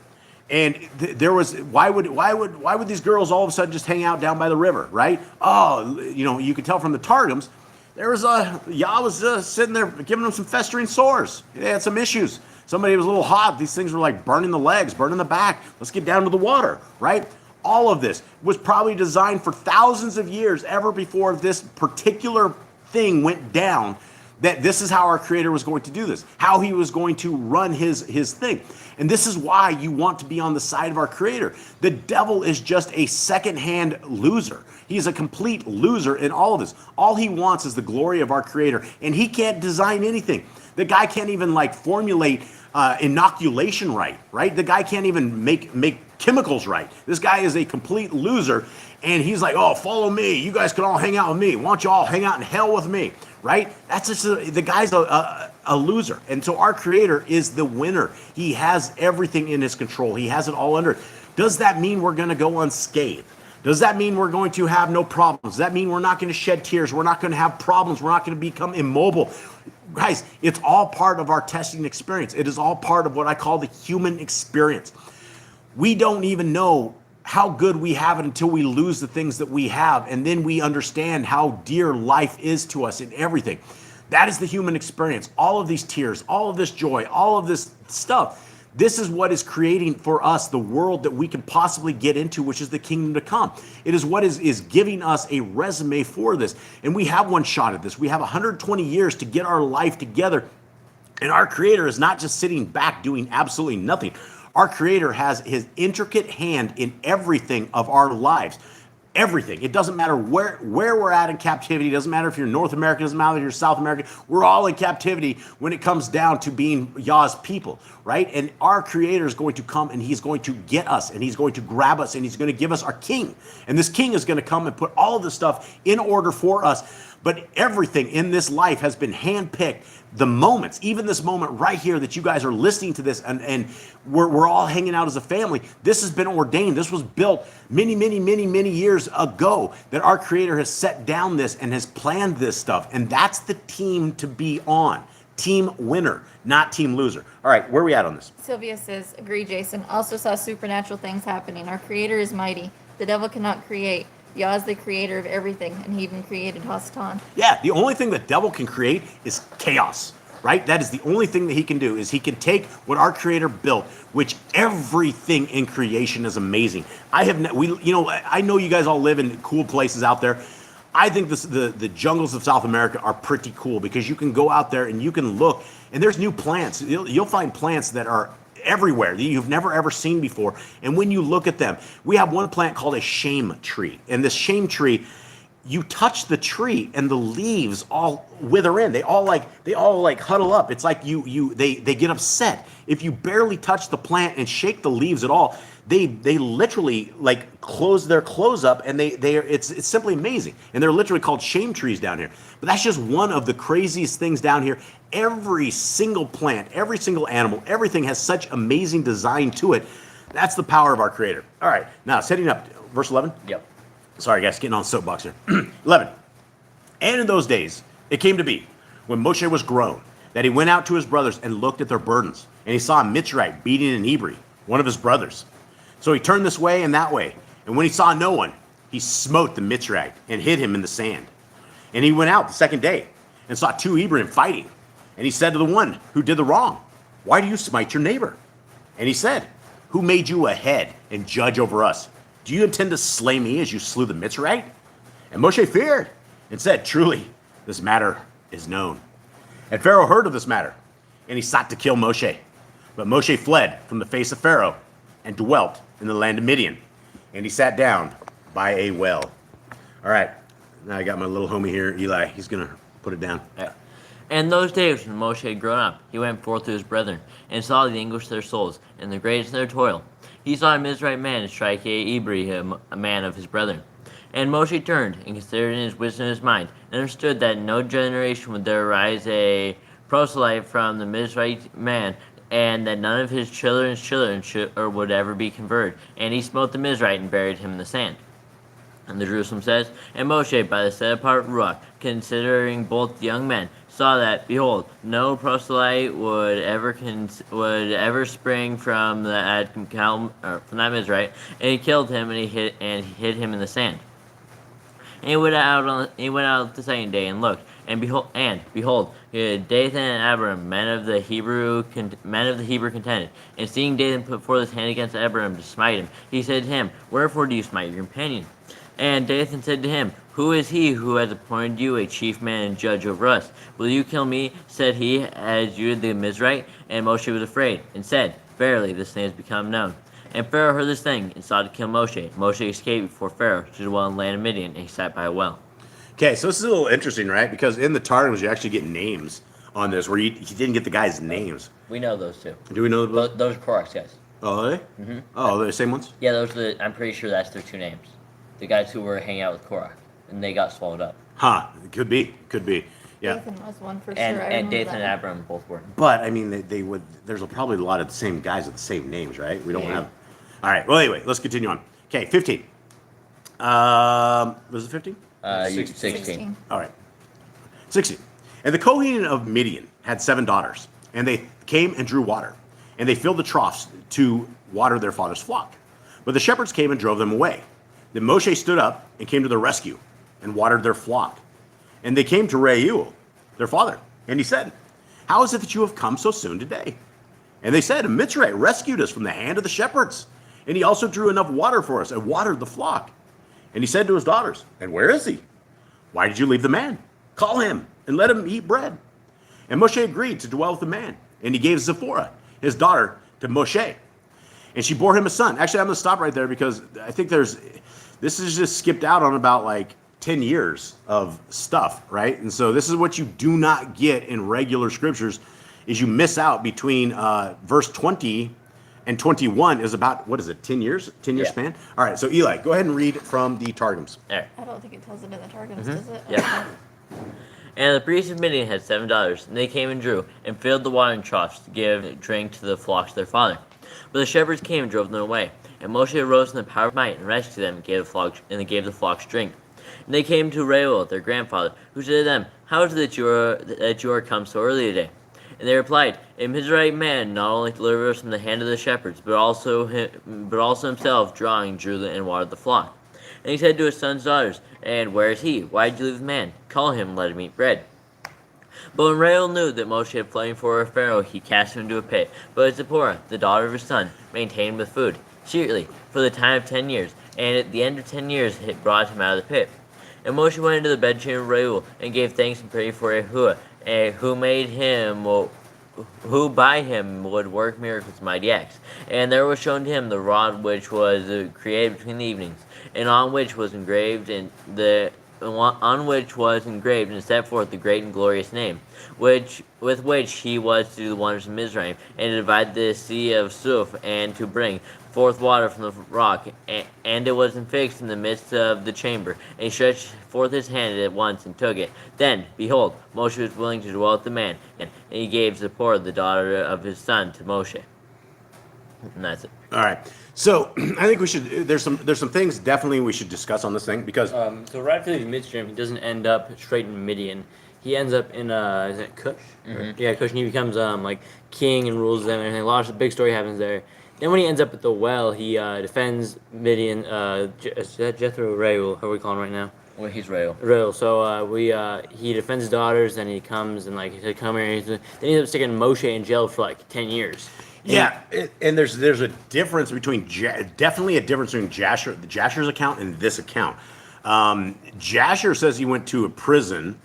and there was, why would these girls all of a sudden just hang out down by the river, right? Oh, you could tell from the Targums, there was Yah was sitting there giving them some festering sores. They had some issues. Somebody was a little hot. These things were like burning the legs, burning the back. Let's get down to the water, right? All of this was probably designed for thousands of years ever before this particular thing went down, that this is how our Creator was going to do this, how He was going to run his thing. And this is why you want to be on the side of our Creator. The devil is just a second-hand loser. He's a complete loser in all of this. All he wants is the glory of our Creator, and he can't design anything. The guy can't even formulate inoculation right? The guy can't even make chemicals right. This guy is a complete loser, and he's like, oh, follow me. You guys can all hang out with me. Why don't you all hang out in hell with me, right? That's just the guy's a loser. And so our Creator is the winner. He has everything in His control. He has it all under. Does that mean we're going to go unscathed? Does that mean we're going to have no problems? Does that mean we're not going to shed tears? We're not going to have problems. We're not going to become immobile. Guys, it's all part of our testing experience. It is all part of what I call the human experience. We don't even know how good we have it until we lose the things that we have, and then we understand how dear life is to us in everything. That is the human experience. All of these tears, all of this joy, all of this stuff. This is what is creating for us the world that we can possibly get into, which is the kingdom to come. It is what is giving us a resume for this. And we have one shot at this. We have 120 years to get our life together. And our Creator is not just sitting back doing absolutely nothing. Our Creator has His intricate hand in everything of our lives. Everything. It doesn't matter where we're at in captivity. It doesn't matter if you're North American. It doesn't matter if you're South American. We're all in captivity when it comes down to being Yah's people, right? And our Creator is going to come, and He's going to get us, and He's going to grab us, and He's going to give us our King. And this King is going to come and put all of this stuff in order for us. But everything in this life has been handpicked. The moments, even this moment right here that you guys are listening to this, and we're all hanging out as a family, this has been ordained. This was built many, many, many, many years ago, that our Creator has set down this and has planned this stuff. And that's the team to be on. Team winner, not team loser. All right, where are we at on this? Sylvia says, agree, Jason. Also saw supernatural things happening. Our Creator is mighty. The devil cannot create. Yah is the creator of everything, and He even created Hasatan. Yeah, the only thing the devil can create is chaos, right? That is the only thing that he can do, is he can take what our Creator built, which everything in creation is amazing. I know you guys all live in cool places out there. I think the jungles of South America are pretty cool, because you can go out there and you can look, and there's new plants. You'll find plants that are everywhere that you've never ever seen before. And when you look at them, we have one plant called a shame tree. And this shame tree, you touch the tree and the leaves all wither in. They all huddle up. It's like they get upset. If you barely touch the plant and shake the leaves at all, they literally close their clothes up, and it's simply amazing. And they're literally called shame trees down here. But that's just one of the craziest things down here. Every single plant, every single animal, everything has such amazing design to it. That's the power of our Creator. All right, now setting up verse 11. Yep. Sorry, guys, getting on the soapbox here. 11. And in those days, it came to be, when Moshe was grown, that he went out to his brothers and looked at their burdens. And he saw a Mitzrite beating an Hebrew, one of his brothers. So he turned this way and that way, and when he saw no one, he smote the Mitzrayite and hid him in the sand. And he went out the second day and saw two Hebrews fighting. And he said to the one who did the wrong, "Why do you smite your neighbor?" And he said, "Who made you a head and judge over us? Do you intend to slay me as you slew the Mitzrayite?" And Moshe feared and said, "Truly, this matter is known." And Pharaoh heard of this matter, and he sought to kill Moshe. But Moshe fled from the face of Pharaoh and dwelt in the land of Midian. And he sat down by a well. All right, now I got my little homie here, Eli. He's going to put it down. Yeah. And those days when Moshe had grown up, he went forth to his brethren, and saw the anguish of their souls, and the greatness of their toil. He saw a Mizraite man strike a Hebrew, a man of his brethren. And Moshe turned, and considered in his wisdom of his mind, and understood that in no generation would there arise a proselyte from the Mizraite man, and that none of his children's children would ever be converted. And he smote the Mizraite and buried him in the sand. And the Jerusalem says, And Moshe, by the set apart Ruach, considering both young men, saw that, behold, no proselyte would ever spring from that Mizraite, and he killed him, and he hid him in the sand. And he went out the second day and looked, and behold, Dathan and Abiram, men of the Hebrew contended. And seeing Dathan put forth his hand against Abiram to smite him, he said to him, Wherefore do you smite your companion? And Dathan said to him, Who is he who has appointed you a chief man and judge over us? Will you kill me, said he, as you the Mizraite? And Moshe was afraid, and said, Verily, this thing has become known. And Pharaoh heard this thing, and sought to kill Moshe. Moshe escaped before Pharaoh to dwell in the land of Midian, and he sat by a well. Okay, so this is a little interesting, right? Because in the Targums, you actually get names on this, where you didn't get the guys' names. We know those two. Do we know those? Those are Korach's guys. Oh, are they? Mm-hmm. Oh, they're the same ones? Yeah, I'm pretty sure that's their two names. The guys who were hanging out with Korach, and they got swallowed up. Huh, could be. Yeah. Dathan was one for And sure. I and remember Dathan and that. Abiram both were. But, I mean, they would, there's probably a lot of the same guys with the same names, right? We don't Yeah. have. All right, well, anyway, let's continue on. Okay, 15. Was it 15? 16. All right. 16. And the Kohen of Midian had 7 daughters, and they came and drew water, and they filled the troughs to water their father's flock. But the shepherds came and drove them away. Then Moshe stood up and came to their rescue and watered their flock. And they came to Reuel, their father, and he said, How is it that you have come so soon today? And they said, Mitzrayite rescued us from the hand of the shepherds, and he also drew enough water for us and watered the flock. And he said to his daughters, And where is he? Why did you leave the man? Call him and let him eat bread. And Moshe agreed to dwell with the man, and he gave Zipporah, his daughter, to Moshe. And she bore him a son. Actually, I'm going to stop right there because I think this is just skipped out on about like 10 years of stuff, right? And so this is what you do not get in regular scriptures is you miss out between verse 20 and 21 is about, what is it, 10 years? 10-year span? All right, so Eli, go ahead and read from the Targums. All right. I don't think it tells it in the Targums, does it? Yeah. And the priests of Midian had 7 daughters, and they came and drew, and filled the watering troughs to give drink to the flocks of their father. But the shepherds came and drove them away. And Moshe arose in the power of might, and rescued them, and gave the flocks drink. And they came to Reuel, their grandfather, who said to them, How is it that you are come so early today? And they replied, A Mizraite man not only delivered us from the hand of the shepherds, but also himself drew and watered the flock. And he said to his sons' daughters, And where is he? Why did you leave the man? Call him, and let him eat bread. But when Reuel knew that Moshe had fled for Pharaoh, he cast him into a pit. But Zipporah, the daughter of his son, maintained him with food, secretly, for the time of 10 years. And at the end of 10 years, it brought him out of the pit. And Moshe went into the bedchamber of Reuel, and gave thanks and praise for YHWH, who by him would work miracles and mighty acts. And there was shown to him the rod which was created between the evenings, and on which was engraved and set forth the great and glorious name, with which he was to do the wonders of Mizraim, and to divide the sea of Suf, and to bring forth water from the rock, and it was fixed in the midst of the chamber. And he stretched forth his hand at once and took it. Then, behold, Moshe was willing to dwell with the man, and he gave Zipporah, the daughter of his son, to Moshe. And that's it. All right. So I think we should. There's some things definitely we should discuss on this thing because So right after the midstream, he doesn't end up straight in Midian. He ends up in is it Cush? Mhm. Yeah, Cush, and he becomes like king and rules them and everything. A lot of the big story happens there. Then when he ends up at the well, he defends Midian. Is that Jethro, Reuel? How are we calling him right now? Well, he's Reuel. Reuel. So he defends his daughters, and he comes and he said, "Come here." Then he ends up sticking Moshe in jail for 10 years. Yeah, and there's a difference between definitely a difference between Jasher's account and this account. Jasher says he went to a prison.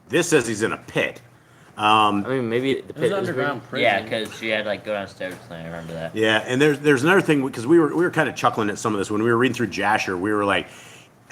This says he's in a pit. I mean, maybe the pit is underground prison. Yeah, because she had go downstairs. I remember that. Yeah, and there's another thing, because we were kind of chuckling at some of this when we were reading through Jasher. We were like,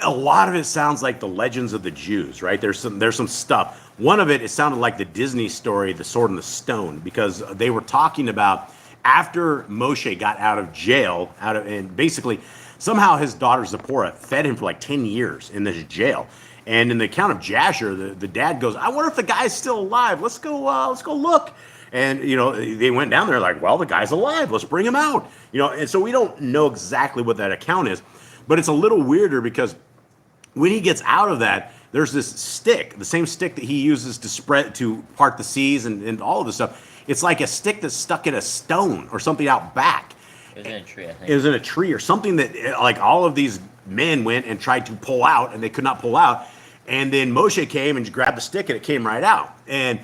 a lot of it sounds like the legends of the Jews, right? There's some stuff. One of it sounded like the Disney story, The Sword and the Stone, because they were talking about after Moshe got out of jail, and basically somehow his daughter Zipporah fed him for 10 years in this jail. And in the account of Jasher, the dad goes, "I wonder if the guy's still alive. Let's go look." And they went down there well, the guy's alive. Let's bring him out. And so we don't know exactly what that account is, but it's a little weirder because when he gets out of that, there's this stick, the same stick that he uses to part the seas and all of this stuff. It's like a stick that's stuck in a stone or something out back. It was in a tree, I think. It was in a tree or something that all of these men went and tried to pull out, and they could not pull out. And then Moshe came and grabbed the stick, and it came right out. And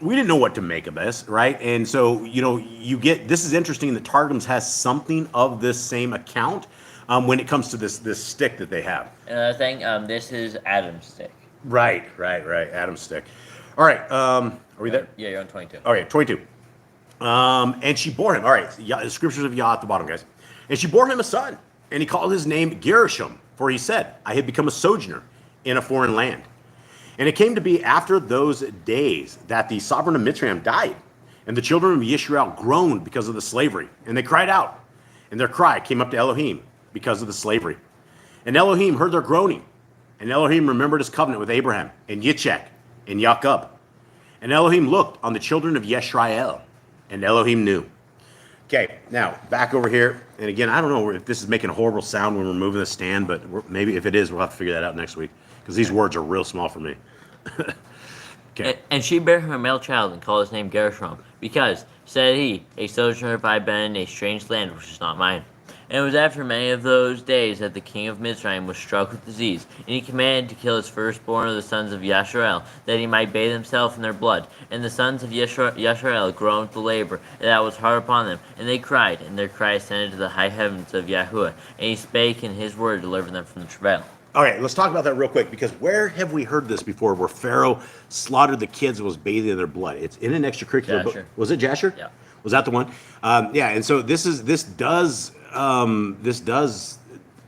we didn't know what to make of this, right? And so, you get, this is interesting that Targums has something of this same account when it comes to this stick that they have. Another thing, this is Adam's stick. Right. Adam's stick. All right. Are we there? Yeah, you're on 22. Okay, 22. And she bore him. All right, the scriptures of Yah at the bottom, guys. And she bore him a son, and he called his name Gershom, for he said, "I have become a sojourner in a foreign land." And it came to be after those days that the sovereign of Mitzrayim died, and the children of Yisrael groaned because of the slavery, and they cried out, and their cry came up to Elohim because of the slavery. And Elohim heard their groaning, and Elohim remembered his covenant with Abraham and Yitzchak and Jacob. And Elohim looked on the children of Yisrael, and Elohim knew. Okay, now back over here, and again, I don't know if this is making a horrible sound when we're moving the stand, but maybe if it is, we'll have to figure that out next week, because these words are real small for me. Okay. And she bare him a male child and called his name Gershom, because, said he, a sojourner have I been in a strange land which is not mine. And it was after many of those days that the king of Mitzrayim was struck with disease, and he commanded to kill his firstborn of the sons of Yasharel, that he might bathe himself in their blood. And the sons of Yasharel groaned with labor, and that was hard upon them. And they cried, and their cry ascended to the high heavens of YHWH, and he spake in his word, delivering them from the travail. All right, let's talk about that real quick, because where have we heard this before, where Pharaoh slaughtered the kids and was bathing in their blood? It's in an extracurricular book. Was it Jasher? Yeah. Was that the one? Yeah, and so this does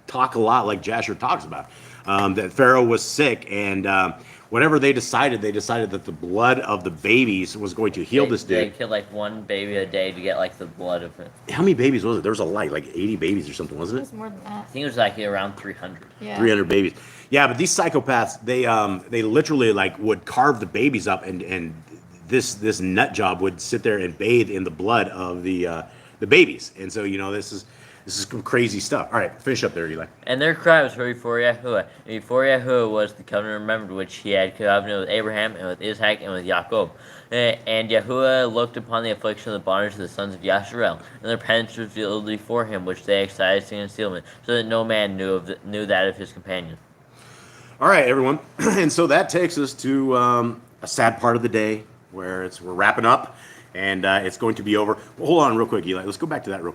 talk a lot like Jasher talks about, that Pharaoh was sick, and whatever they decided that the blood of the babies was going to heal this dude. They killed one baby a day to get the blood of it. How many babies was it? There was a lot, 80 babies or something, wasn't It it? was more than that. I think it was around 300. Yeah. 300 babies. Yeah, but these psychopaths, they literally would carve the babies up, and this nut job would sit there and bathe in the blood of the babies. And so this is some crazy stuff. All right, finish up there, Eli. And their cry was heard before YHWH. And before YHWH was the covenant remembered which he had covenanted with Abraham and with Isaac and with Jacob. And YHWH looked upon the affliction of the bondage of the sons of Yasharel, and their penance was revealed before him, which they excised in concealment, so that no man knew that of his companion. All right, everyone. And so that takes us to a sad part of the day where we're wrapping up, and it's going to be over. Well, hold on real quick, Eli. Let's go back to that real quick.